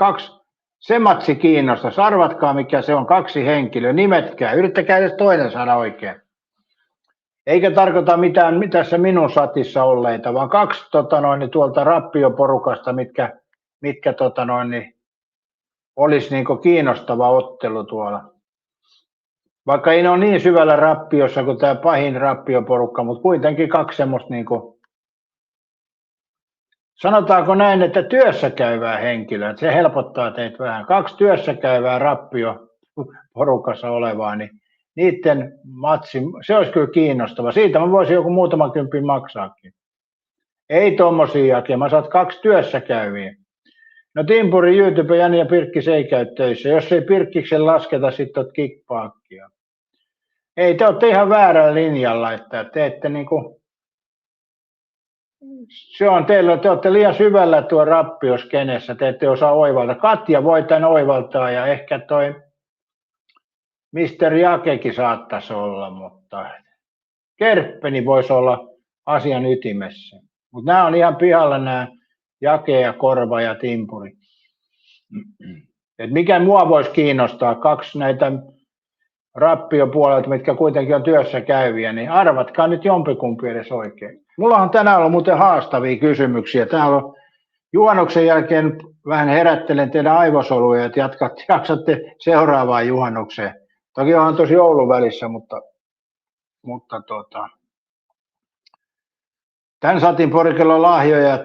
se matsi kiinnostaisi. Arvatkaa, mikä se on, 2 henkilöä. Nimetkää. Yrittäkää edes toinen saada oikein. Eikä tarkoita mitään tässä minun satissa olleita, vaan 2 tuolta rappioporukasta, mitkä olisi niinku kiinnostava ottelu tuolla. Vaikka ei ole niin syvällä rappiossa kuin tämä pahin rappioporukka, mutta kuitenkin 2 semmoista niinku sanotaanko näin, että työssä käyvää henkilöä, se helpottaa teitä vähän. 2 työssä käyvää rappio porukassa olevaa, niin niiden matsi, se olisi kyllä kiinnostava. Siitä mä voisin joku muutama kympin maksaakin. Ei tommosia jakia, mä saat 2 työssä käyviä. No Timpuri, Jyytypä, Jani ja Pirkkis ei käy töissä. Jos ei Pirkkiksen lasketa, sitten oot kickpaakkia. Ei, te olette ihan väärällä linjalla, että te ette niinku... Se on teillä, te olette liian syvällä tuo rappioskenessä, te ette osaa oivaltaa. Katja voi tän oivaltaa ja ehkä toi Mr. Jakekin saattaisi olla, mutta Kerppeni voisi olla asian ytimessä. Mutta nämä on ihan pihalla nämä Jake ja Korva ja Timpuri. Et mikä mua voisi kiinnostaa, 2 näitä rappiopuolelta, mitkä kuitenkin on työssä käyviä, niin arvatkaa nyt jompikumpi edes oikein. Mulla on tänään ollut muuten haastavia kysymyksiä. Täällä on juhannuksen jälkeen vähän herättelen teidän aivosoluja, että jaksatte seuraavaan juhannukseen. Toki onhan tosi joulun välissä, mutta tän saatiin Porikella lahjoja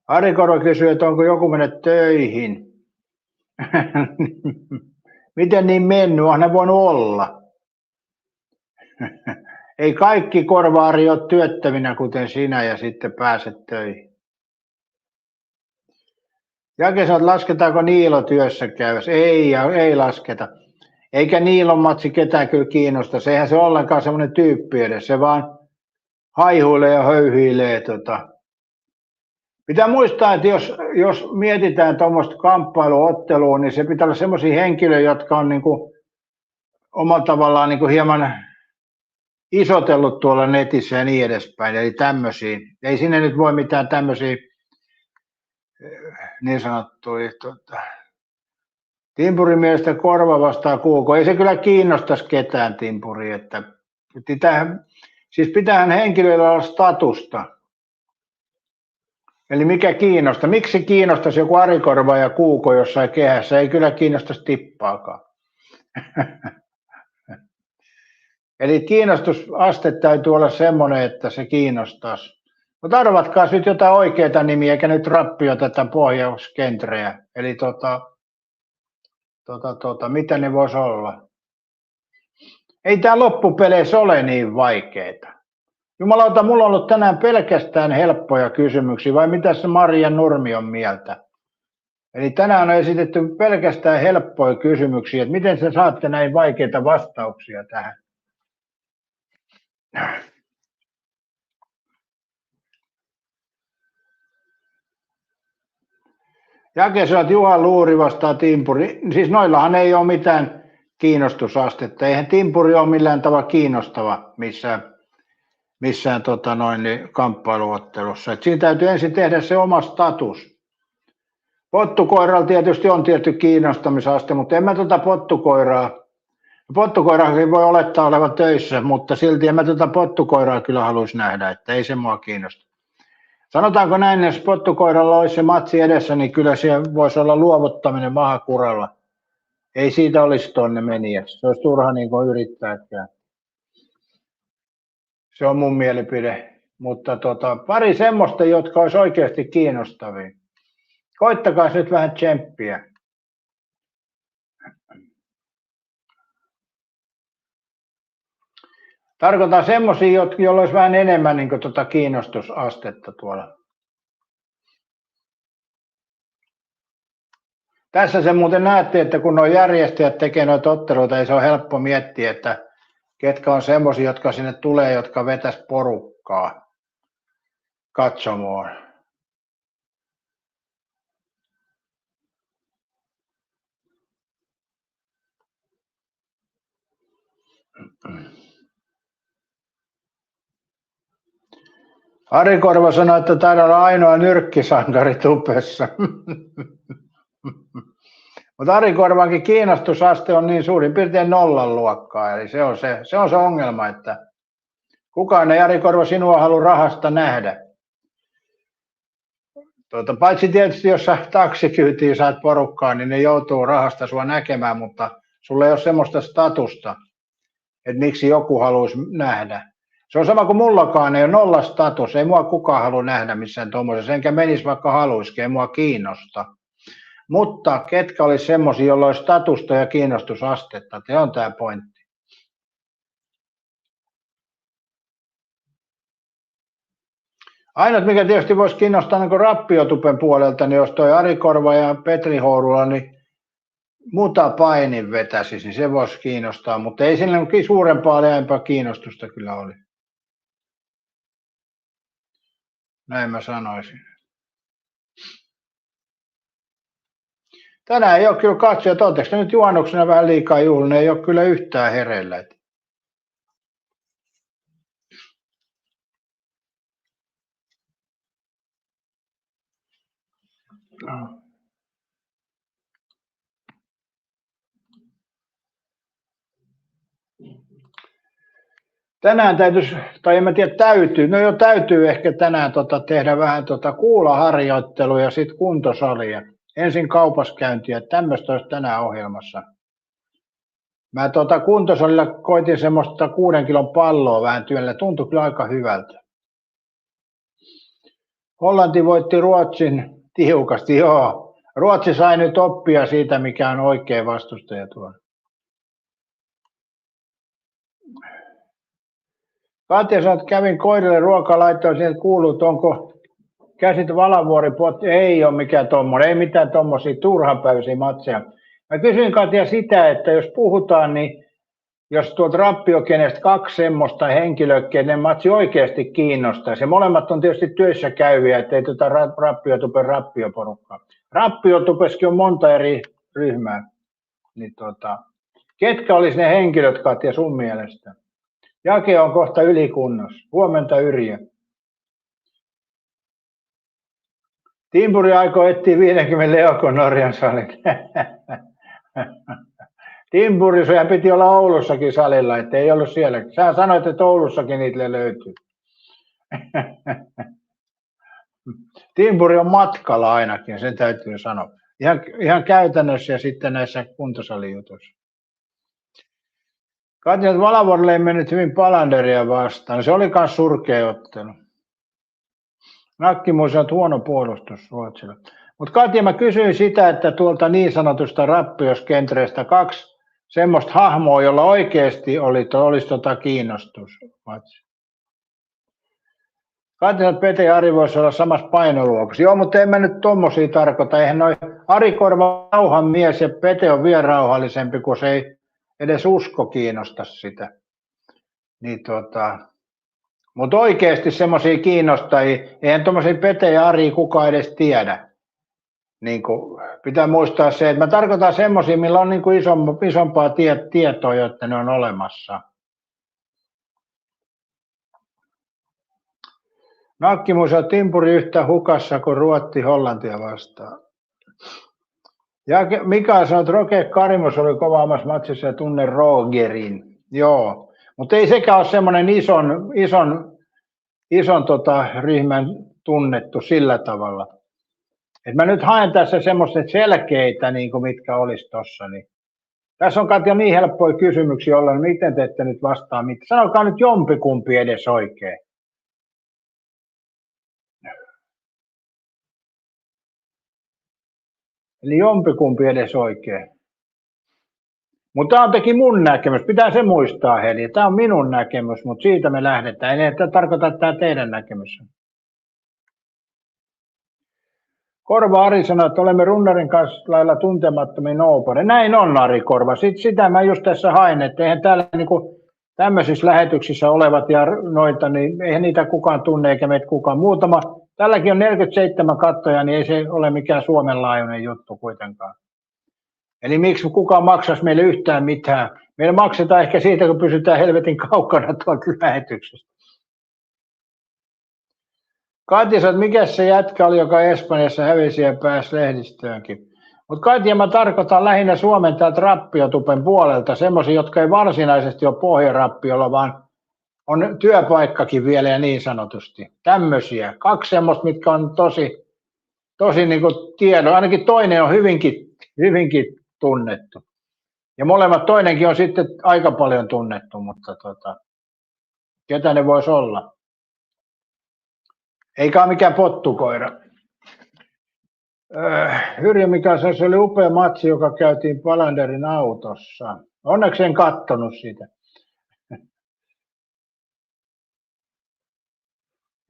Ari Korva kysyy, että onko joku mennyt töihin. Miten niin mennyt? Onhan ne voinut olla. Ei kaikki Korvaari ole työttöminä kuten sinä ja sitten pääset töihin. Jake, lasketaanko Niilo työssä käyvässä? Ei lasketa. Eikä Niilon matsi ketään kyllä kiinnosta. Eihän se ollenkaan semmoinen tyyppi edes. Se vaan haihuilee ja höyhiilee. Pitää muistaa, että jos mietitään tuommoista kamppailuottelua, niin se pitää olla semmoisia henkilöitä, jotka on niinku omalla tavallaan niinku hieman isotellut tuolla netissä ja niin edespäin. Eli tämmöisiä. Ei sinne nyt voi mitään tämmöisiä niin sanottuja Timpurin mielestä Korva vastaa Kuuko. Ei se kyllä kiinnostaisi ketään Timpuri. Että pitäähän henkilöillä olla statusta. Eli mikä kiinnostaa? Miksi kiinnostaisi joku Ari Korva ja Kuuko jossain kehässä? Ei kyllä kiinnostaisi tippaakaan. Eli kiinnostusaste täytyy olla semmoinen, että se kiinnostaisi. Mutta arvatkaa nyt jotain oikeita nimiä, eikä nyt rappio tätä pohjauskentreä. Eli mitä ne voisi olla? Ei tämä loppupeleissä ole niin vaikeita. Jumalauta, mulla on ollut tänään pelkästään helppoja kysymyksiä, vai mitä se Maria Nurmi on mieltä? Eli tänään on esitetty pelkästään helppoja kysymyksiä, että miten te saatte näin vaikeita vastauksia tähän? Jake, sä oot Juha Luuri vastaa Timpuri. Siis noillahan ei ole mitään kiinnostusastetta. Eihän Timpuri ole millään tavalla kiinnostava missään kamppailuottelussa. Et siinä täytyy ensin tehdä se oma status. Pottukoiralla tietysti on tietty kiinnostamisaste, mutta en mä pottukoiraakin voi olettaa olevan töissä, mutta silti en mä pottukoiraa kyllä haluaisi nähdä, että ei se mua kiinnosta. Sanotaanko näin, jos pottukoiralla olisi se matsi edessä, niin kyllä siellä voisi olla luovuttaminen mahakuralla. Ei siitä olisi tonne meniä. Se olisi turha niin kuin yrittääkään. Se on mun mielipide. Mutta pari semmoista, jotka olisi oikeasti kiinnostavia. Koittakaa nyt vähän tsemppiä. Tarkoitan semmoisia, joilla olisi vähän enemmän niin kiinnostusastetta tuolla. Tässä se muuten näette, että kun nuo järjestäjät tekee noita otteluita, niin se on helppo miettiä, että ketkä on semmoisia, jotka sinne tulee, jotka vetäisi porukkaa katsomoon. Ari Korva sanoi, että taidaa olla ainoa nyrkkisankari tupessa. Mutta Ari Korvankin kiinnostusaste on niin suurin piirtein 0 luokkaa. Eli se on se ongelma, että kukaan ei Ari Korva sinua halua rahasta nähdä. Paitsi tietysti, jos sä taksikyytiin saat porukkaa, niin ne joutuu rahasta sua näkemään, mutta sulla ei ole semmoista statusta, että miksi joku haluaisi nähdä. Se on sama kuin mullakaan, ei ole nolla status, ei mua kukaan halua nähdä missään tuommoisessa, enkä menisi vaikka haluisikin, ei mua kiinnosta. Mutta ketkä olisi semmoisia, joilla olisi statusta ja kiinnostusastetta, se on tämä pointti. Ainut, mikä tietysti voisi kiinnostaa niin Rappiotupen puolelta, niin jos toi Ari Korva ja Petri Hourula, niin mutapainin vetäisi, niin se voisi kiinnostaa, mutta ei sillä suurempaa laajempaa kiinnostusta kyllä oli. Näin mä sanoisin. Tänään ei ole kyllä katsojat, oletteko nyt juhannuksena vähän liikaa juhlinen, ei ole kyllä yhtään hereillä. Tänään täytyisi, tai en mä tiedä täytyy, no jo täytyy ehkä tänään tehdä vähän kuulaharjoittelua ja sitten kuntosalia. Ensin kaupaskäyntiä, tämmöistä olisi tänään ohjelmassa. Mä kuntosalilla koitin semmoista 6 kilon palloa vähän työllä, tuntui kyllä aika hyvältä. Hollanti voitti Ruotsin tiukasti, joo. Ruotsi sai nyt oppia siitä, mikä on oikea vastustaja tuolla. Katja sanoi, että kävin koirille ruokaa, laittoin sieltä kuuluu, että onko käsit Valavuori-potti. Ei ole mikään tommoinen, ei mitään tommosia turhanpäiväisiä matseja. Mä kysyin Katja sitä, että jos puhutaan, niin jos tuolta Rappiokenestä 2 semmoista henkilöä, kenen matsi oikeasti kiinnostaisi, ja molemmat on tietysti työssä käyviä, ettei Rappiotupen rappioporukkaa. Rappiotupeskin on monta eri ryhmää. Niin ketkä olisi ne henkilöt, Katja, sun mielestä? Jake on kohta ylikunnossa. Huomenta, Yrjö. Timpuri aikoo etsiä 50 Eukon Norjan salin. Timpuri, sehän piti olla Oulussakin salilla, ettei ollut siellä. Sä sanoit, että Oulussakin niitä löytyy. Timpuri on matkalla ainakin, sen täytyy sanoa. Ihan käytännössä ja sitten näissä kuntosalijutuissa. Katsoin, että Valavuorille ei mennyt hyvin Palanderia vastaan. Se oli myös surkea ottelu. Nakkimuus on huono puolustus Ruotsilla. Mutta Katja, mä kysyin sitä, että tuolta niin sanotusta rappioskentreistä 2 semmoista hahmoa, jolla oikeasti olisi kiinnostus. Katja, että Pete ja Ari voisi olla samassa painoluokassa. Joo, mutta en mä nyt tommosia tarkoita. Eihän noi Ari Korva rauhan mies ja Pete on vielä rauhallisempi, kun se ei edes usko kiinnosta sitä. Niin mutta oikeasti semmoisia kiinnostajia, eihän tommosia Pete ja Ari kukaan edes tiedä. Niin pitää muistaa se, että mä tarkoitan semmoisia, millä on isompaa tietoa, jotta ne on olemassa. Nakkimus on Timpuri yhtä hukassa kuin Ruotti Hollantia vastaan. Ja Mikael sanoi, että Roke Karimus oli kovaamassa matsissa ja tunne Rogerin. Joo, mutta ei sekään ole semmoinen ison ryhmän tunnettu sillä tavalla. Et mä nyt haen tässä semmoiset selkeitä, niin kuin mitkä olisi tuossa. Niin. Tässä on Katja niin helppoja kysymyksiä olla, niin miten te ette nyt vastaa mitään. Sanokaa nyt jompikumpi edes oikein. Eli jompikumpi edes oikein. Mutta tämä on teki mun näkemys. Pitää se muistaa, Heli. Tämä on minun näkemys, mutta siitä me lähdetään. Ei tarkoita, että tämä teidän näkemys on. Korva Ari sanoi, että olemme runnarin kanssa lailla tuntemattomia noopare. Näin on, Ari Korva. Sitä mä just tässä hain, että eihän täällä tämmöisissä lähetyksissä olevat ja noita, niin eihän niitä kukaan tunne eikä meitä kukaan. Muutama, tälläkin on 47 kattoja, niin ei se ole mikään Suomen laajuinen juttu kuitenkaan. Eli miksi kukaan maksaisi meille yhtään mitään? Meillä maksetaan ehkä siitä, kun pysytään helvetin kaukana tuolta lähetyksestä. Katja sanoi, että mikä se jätkä oli, joka Espanjassa hävisi ja pääsi lehdistöönkin. Mutta Katja, mä tarkoitan lähinnä Suomen täältä Rappiotupen puolelta, semmoisia, jotka ei varsinaisesti ole pohjarappiolla, vaan on työpaikkakin vielä ja niin sanotusti. Tämmöisiä. 2 semmoista, mitkä on tosi niin kuin tiedon. Ainakin toinen on hyvinkin tunnettu. Ja molemmat, toinenkin on sitten aika paljon tunnettu, mutta Ketä ne voisi olla? Eikä mikään pottukoira. Yrjö Mikael, se oli upea matsi, joka käytiin Palanderin autossa. Onneksi en kattonut sitä.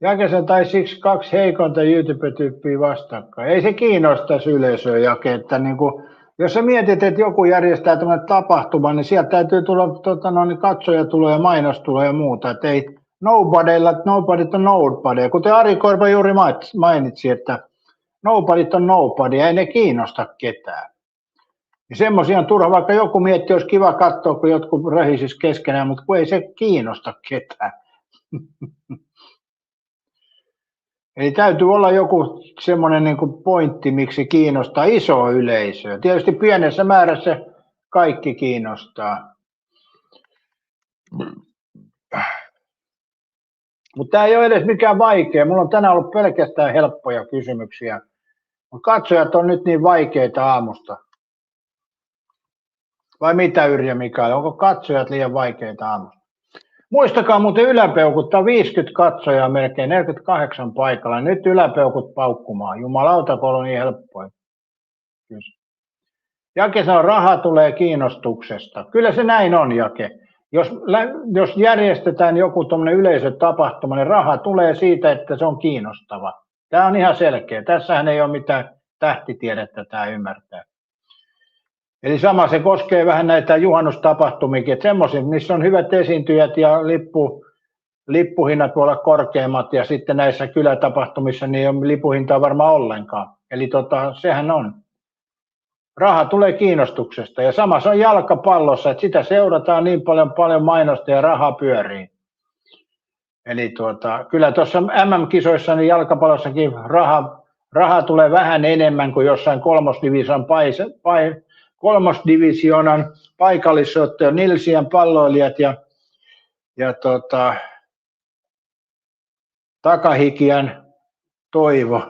Jäkesen tai siksi 2 heikonta YouTube-tyyppiä vastakkain. Ei se kiinnostaisi yleisöä, Jake, että niin kuin, jos sä mietit, että joku järjestää tämmöinen tapahtuma, niin sieltä täytyy tulla niin katsoja ja mainostuloja ja muuta. Että ei nobodyt on nobody. Kuten Ari Korpa juuri mainitsi, että nobodyt on nobody, ei ne kiinnosta ketään. Ja semmoisia on turha, vaikka joku mietti, olisi kiva katsoa, kun jotkut röhisis keskenään, mutta kun ei se kiinnosta ketään. Eli täytyy olla joku semmoinen niin kuin pointti, miksi kiinnostaa isoa yleisöä. Tietysti pienessä määrässä kaikki kiinnostaa. Mutta tämä ei ole edes mikään vaikea. Mulla on tänään ollut pelkästään helppoja kysymyksiä. Katsojat on nyt niin vaikeita aamusta. Vai mitä, Yrjö Mikael? Onko katsojat liian vaikeita aamusta? Muistakaa muuten yläpeukut, tämä on 50 katsojaa melkein, 48 paikalla. Nyt yläpeukut paukkumaan. Jumalauta, kun on niin helppoa. Jake sanoo, raha tulee kiinnostuksesta. Kyllä se näin on, Jake. Jos järjestetään joku tuommoinen yleisötapahtuma, niin raha tulee siitä, että se on kiinnostava. Tämä on ihan selkeä. Tässähän ei ole mitään tähtitiedettä, tämä ymmärtää. Eli sama se koskee vähän näitä juhannustapahtumiakin, että semmoisia, missä on hyvät esiintyjät ja lippuhinnat voi olla korkeammat ja sitten näissä kylätapahtumissa niin ei ole lippuhintaa varmaan ollenkaan. Eli sehän on. Raha tulee kiinnostuksesta ja sama se on jalkapallossa, että sitä seurataan niin paljon mainosta ja raha pyörii. Eli kyllä tuossa MM-kisoissa niin jalkapallossakin raha tulee vähän enemmän kuin jossain kolmosdivisioonan paikallisotteja, Nilsiän palloilijat ja Takahikiän Toivo.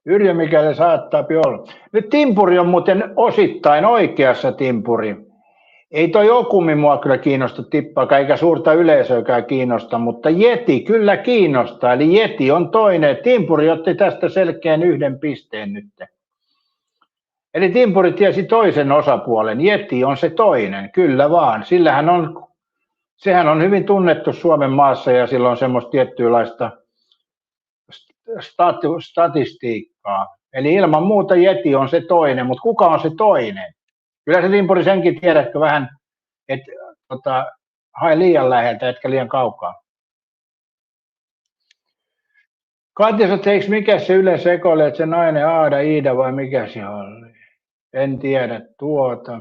Yrjö Mikael saattaa olla. Nyt Timpuri on muuten osittain oikeassa, Timpuri. Ei toi Okumi mua kyllä kiinnosta tippaakaan, eikä suurta yleisöäkään kiinnosta, mutta Jeti kyllä kiinnostaa. Eli Jeti on toinen. Timpuri otti tästä selkeän 1 pisteen nyt. Eli Timpuri tiesi toisen osapuolen. Jeti on se toinen, kyllä vaan. Sehän on hyvin tunnettu Suomen maassa ja sillä on semmoista tiettylaista statistiikkaa. Eli ilman muuta Jeti on se toinen, mutta kuka on se toinen? Kyllä se Timpuri senkin tiedätkö vähän, että hae liian läheltä, etkä liian kaukaa. Katja, eikö mikä se Yle sekoilee, että se nainen Aada, Iida vai mikä se oli? En tiedä tuota.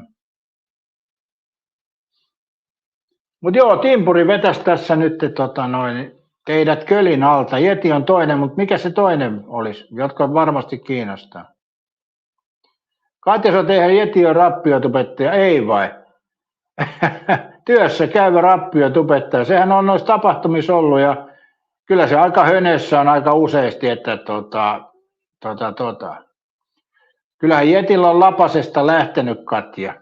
Mutta joo, Timpuri vetäisi tässä nyt teidät kölin alta. Jeti on toinen, mutta mikä se toinen olisi, jotka varmasti kiinnostaa? Katja, eihän Jeti on rappiotubettaja, ei vai? Työssä käyvä rappiotubettaja. Sehän on noissa tapahtumissa ollut ja kyllä se aika hönessä on aika useasti, että Kyllähän Jetillä on lapasesta lähtenyt, Katja.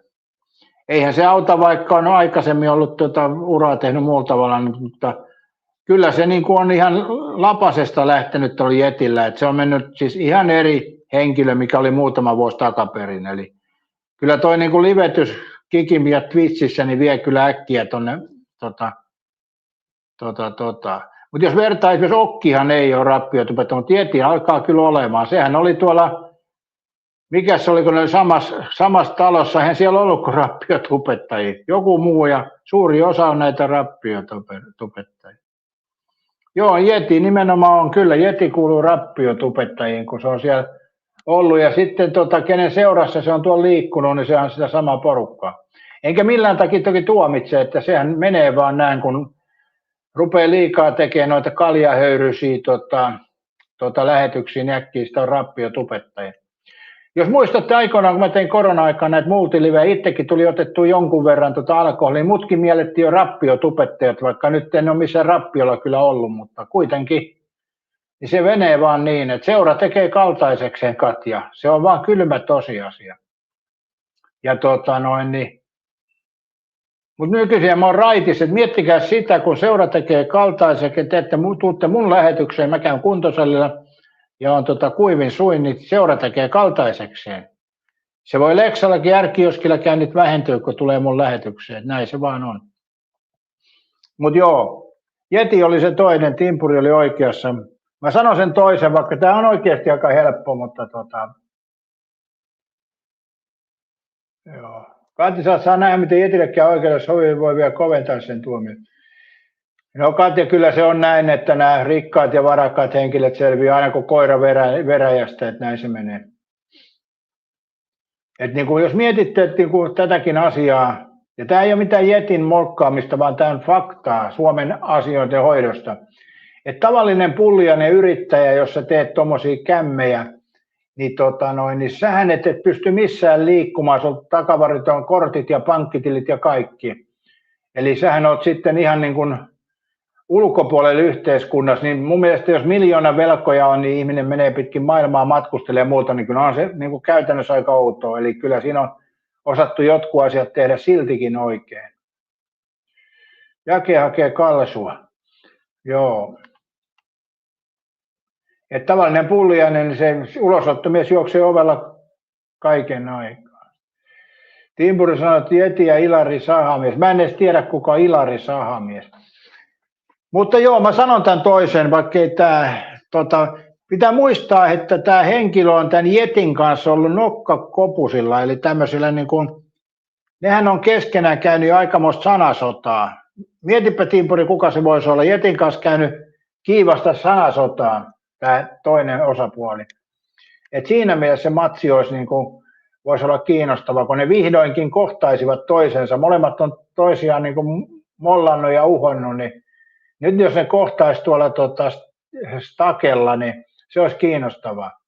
Eihän se auta, vaikka on aikaisemmin ollut uraa tehnyt muulla tavalla, mutta kyllä se niin kuin on ihan lapasesta lähtenyt oli Jetillä, että se on mennyt siis ihan eri henkilö, mikä oli muutama vuosi takaperin. Eli kyllä toi niin kuin livetys Kikim ja Twitchissä niin vie kyllä äkkiä tonne Mutta jos vertaa, esimerkiksi Okkihan ei ole rappiotubettaja, mutta Jeti alkaa kyllä olemaan. Sehän oli tuolla, mikä se oli, kun ne oli samassa talossa, eihän siellä ollutko rappiotubettajia. Joku muu ja suuri osa on näitä rappiotubettajia. Joo, Jeti nimenomaan on kyllä. Jeti kuuluu rappiotubettajiin, kun se on siellä ollut. Ja sitten kenen seurassa se on tuolla liikkunut, niin se on sitä samaa porukkaa. Enkä millään takia toki tuomitse, että sehän menee vaan näin, kun rupeaa liikaa tekemään noita kaljahöyryisiä lähetyksiä, niin äkkiä sitä on rappiotubettajia. Jos muistatte aikoinaan, kun mä tein korona-aikaan näitä multilivejä, itsekin tuli otettua jonkun verran alkoholia, mutkin miellettiin jo rappiotubettajat, vaikka nyt en ole missään rappiolla kyllä ollut, mutta kuitenkin niin se menee vaan niin, että seura tekee kaltaisekseen, Katja. Se on vaan kylmä tosiasia. Ja Mutta nykyisin mä oon raitis, että miettikää sitä, kun seura tekee kaltaiseksi, että tuutte mun lähetykseen, mä käyn kuntosalilla ja on kuivin suin, niin seura tekee kaltaisekseen. Se voi Leksallakin R-kioskilla käynnit vähentyä, kun tulee mun lähetykseen. Näin se vaan on. Mutta joo, Jeti oli se toinen, Timpuri oli oikeassa. Mä sanon sen toisen, vaikka tämä on oikeasti aika helppo, mutta joo. Katja saa nähdä, miten Jetillekään oikeudessa voi vielä koventaa sen tuomion. No Katja, kyllä se on näin, että nämä rikkaat ja varakkaat henkilöt selviää aina kuin koira veräjästä, että näin se menee. Et niin kuin jos mietitte että niin kuin tätäkin asiaa, ja tämä ei ole mitään Jetin molkkaamista, vaan tämä on faktaa Suomen asioiden hoidosta. Että tavallinen pulliainen yrittäjä, jos sä teet tuommoisia kämmejä, niin sähän et pysty missään liikkumaan, sun takavarit on kortit ja pankkitilit ja kaikki. Eli sähän oot sitten ihan niin kuin ulkopuolella yhteiskunnassa, niin mun mielestä jos miljoona velkoja on, niin ihminen menee pitkin maailmaa matkustelemaan ja muuta, niin kyllä on se niin kuin käytännössä aika outoa. Eli kyllä siinä on osattu jotkut asiat tehdä siltikin oikein. Jake hakee kalsua. Joo. Että tavallinen pulliainen, niin se ulosottomies juoksee ovella kaiken aikaa. Timpuri sanoi, että Jeti ja Ilari Sahamies. Mä en edes tiedä, kuka on Ilari Sahamies. Mutta joo, mä sanon tämän toisen, vaikka ei pitää muistaa, että tämä henkilö on tämän Jetin kanssa ollut nokkakopusilla, eli tämmöisillä niin kuin, nehän on keskenään käynyt aikamoista sanasotaa. Mietipä Timpuri, kuka se voisi olla. Jetin kanssa käynyt kiivasta sanasotaa, tämä toinen osapuoli. Et siinä mielessä se matsi olisi niin kuin, voisi olla kiinnostava, kun ne vihdoinkin kohtaisivat toisensa. Molemmat on toisiaan niin kuin mollannut ja uhonnut, niin nyt jos ne kohtaisi tuolla stakella, niin se olisi kiinnostavaa.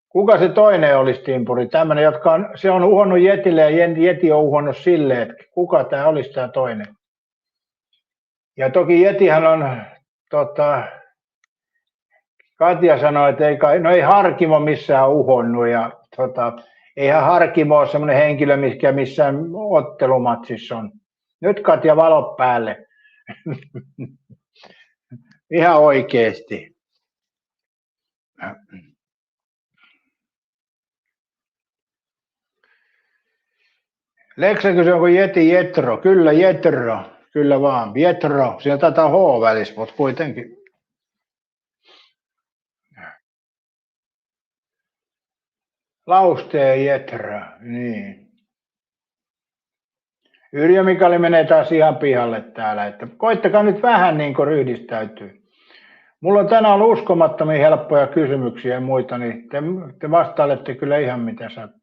Kuka se toinen olisi, Timpuri? Tämmöinen, se on uhonnut Jetille ja Jeti on uhonnut sille, että kuka tämä olisi tämä toinen. Ja toki Jetihän on, Katja sanoi, että ei Harkimo missään uhonnut ja eihän Harkimo ole semmoinen henkilö, mikä missään ottelumatsissa on. Nyt Katja valot päälle. Ihan oikeesti. Leksa kysyy, onko Jeti Jetro? Kyllä Jetro, kyllä vaan. Jetro, siinä taitaa H välissä, mutta kuitenkin. Lausteen Jetro, niin. Yrjö Mikali menee taas ihan pihalle täällä, että koittakaa nyt vähän niin kuin ryhdistäytyy. Mulla on tänään ollut uskomattomia helppoja kysymyksiä ja muita, niin te vastailette kyllä ihan mitä sattuu.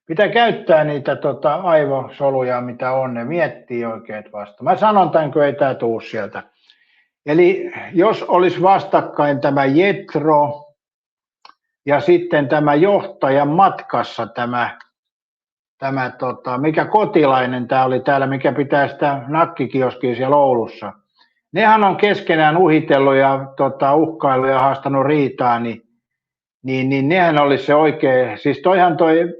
Pitää käyttää niitä aivosoluja, mitä on, ne miettii oikein vasta. Mä sanon tämän, kun ei tää tuu sieltä. Eli jos olisi vastakkain tämä Jetro ja sitten tämä johtajan matkassa mikä Kotilainen tämä oli täällä, mikä pitää sitä nakkikioskia siellä Oulussa. Nehän on keskenään uhitellut ja uhkailu ja haastanut riitaa, niin nehän olisi se oikein. Siis toi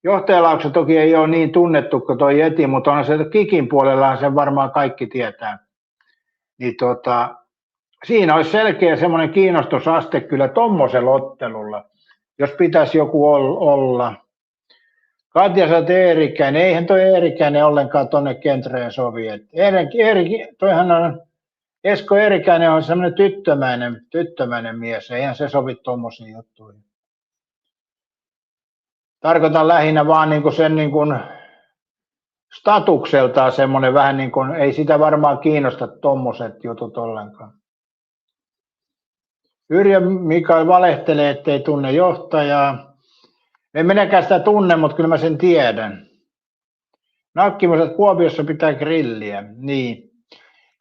johtajalaukset toki ei ole niin tunnettu kuin toi Jeti, mutta on se Kikin puolellaan sen varmaan kaikki tietää. Niin siinä olisi selkeä semmoinen kiinnostusaste kyllä tommosella ottelulla, jos pitäisi joku olla. Katja sanoi, että Eerikäinen. Eihän toi Eerikäinen ollenkaan tonne kentreen sovi. Toihan on, Esko Eerikäinen on semmoinen tyttömäinen mies. Eihän se sovi tommosiin juttuihin. Tarkoitan lähinnä vaan niin kuin sen niin kuin statukseltaan semmoinen vähän niin kuin, ei sitä varmaan kiinnosta tommoset jutut ollenkaan. Yrjö Mikael valehtelee, ettei tunne johtajaa. En minäkään sitä tunne, mutta kyllä mä sen tiedän. Nakkimoset Kuopiossa pitää grilliä. Niin.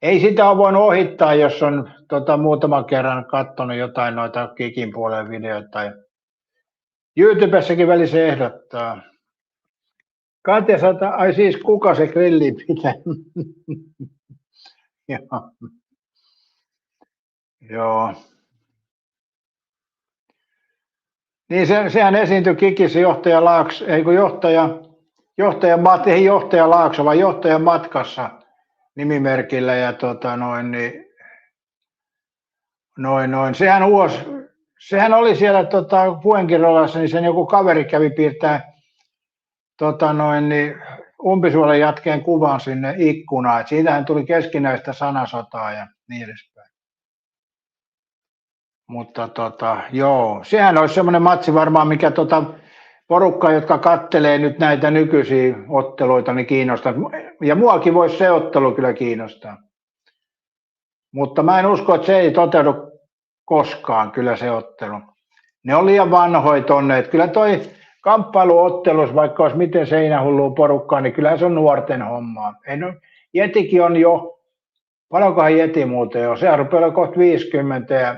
Ei sitä ole voinut ohittaa, jos on muutaman kerran katsonut jotain noita Kikin puolen videoita. YouTubessakin välissä ehdottaa. Katja sanoo, ai siis kuka se grilli pitää? Joo. Niin sehän esiintyi Kikissä johtaja ei johtaja Laakso, vaan johtajan matkassa nimimerkillä ja sehän oli siellä Fuenkirolassa, niin sen joku kaveri kävi piirtää umpisuolen jatkeen kuvan sinne ikkunaan. Siitähän tuli keskinäistä sanasotaa ja niin edespäin. Mutta joo, sehän olisi semmoinen matsi varmaan, mikä porukka, jotka kattelee nyt näitä nykyisiä otteluita, niin kiinnostaa. Ja muakin voisi se ottelu kyllä kiinnostaa. Mutta mä en usko, että se ei toteudu koskaan kyllä se ottelu. Ne on liian vanhoja tonne. Että kyllä toi kamppailuottelus, vaikka olisi miten seinähullua porukkaa, niin kyllähän se on nuorten hommaa. Jetikin on jo, paljonkohan Jeti muuten on? Sehän rupeaa olla kohta 50 ja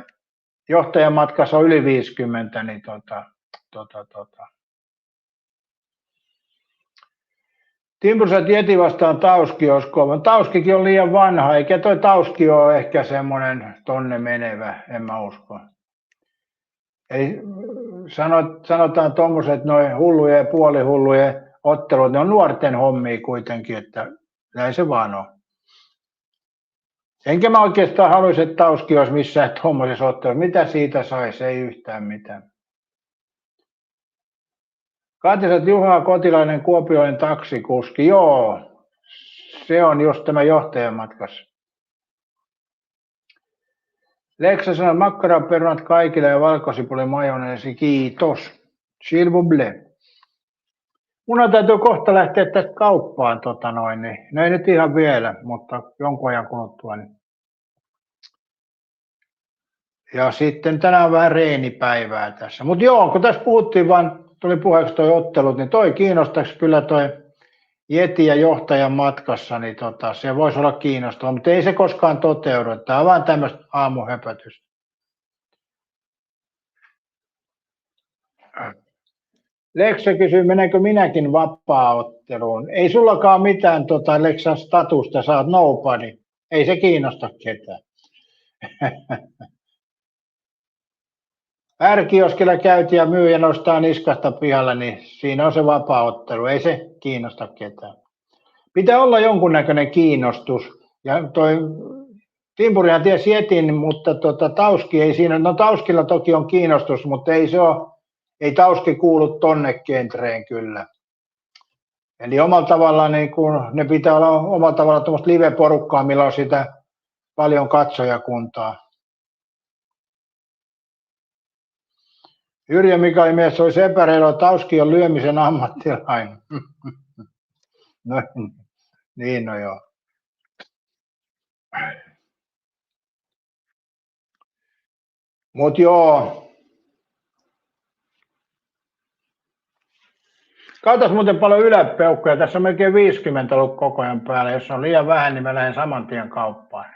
johtajan matkassa on yli 50, niin Timpuset Jeti vastaan Tauski olisi kova. Tauskikin on liian vanha, eikä toi Tauski ole ehkä semmoinen tonne menevä, en mä usko. Ei, sanotaan tuommoiset noin hulluja ja puolihulluja ottelut, ne on nuorten hommia kuitenkin, että näin se vaan on. Enkä mä oikeastaan haluaisi, että Tauski olisi missään tuommoisessa ottelussa. Mitä siitä saisi? Ei yhtään mitään. Katisat Juha Kotilainen, Kuopioinen taksikuski. Joo, se on just tämä johtajan matkassa. Leksa sanoi makkaraperunat kaikille ja valkosipuli majoneesi. Kiitos. S'il vous plaît. Mun täytyy kohta lähteä tästä kauppaan. Niin. No ei nyt ihan vielä, mutta jonkun ajan kuluttua. Niin. Ja sitten tänään on vähän reenipäivää tässä. Mutta joo, kun tässä puhuttiin vaan, tuli puheeksi toi ottelut, niin toi kiinnostaisi kyllä toi Jeti ja johtajan matkassa, niin se voisi olla kiinnostava, mutta ei se koskaan toteudu. Tämä on vaan tämmöistä aamuhöpötystä. Leksa kysyy, meneekö minäkin vapaa-otteluun? Ei sullakaan mitään Leksan statusta, sä oot nobody. Ei se kiinnosta ketään. R-kioskilla käytiin ja myyjä nostaa niskasta pihalle, niin siinä on se vapaa-ottelu. Ei se kiinnosta ketään. Pitää olla jonkunnäköinen kiinnostus. Ja toi Timpurihan tiesi Jetin, mutta Tauski ei siinä. No Tauskilla toki on kiinnostus, mutta ei Tauski kuulu tonne genreen kyllä. Eli omalla tavallaan niin kun, ne pitää olla omalla tavallaan tuommoista live-porukkaa, millä on sitä paljon katsojakuntaa. Yrjö Mikaeli mies olisi epäreilua, Tauski on lyömisen ammattilainen. No, niin no joo. Mut joo. Katsos muuten paljon yläpeukkuja. Tässä on melkein 50 ollut koko ajan päällä. Jos on liian vähän, niin mä lähden saman tien kauppaan.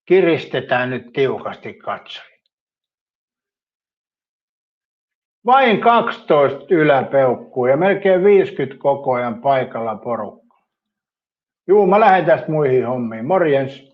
Kiristetään nyt tiukasti katsoja. Vain 12 yläpeukkua ja melkein 50 koko ajan paikalla porukka. Juu, mä lähden tästä muihin hommiin. Morjens.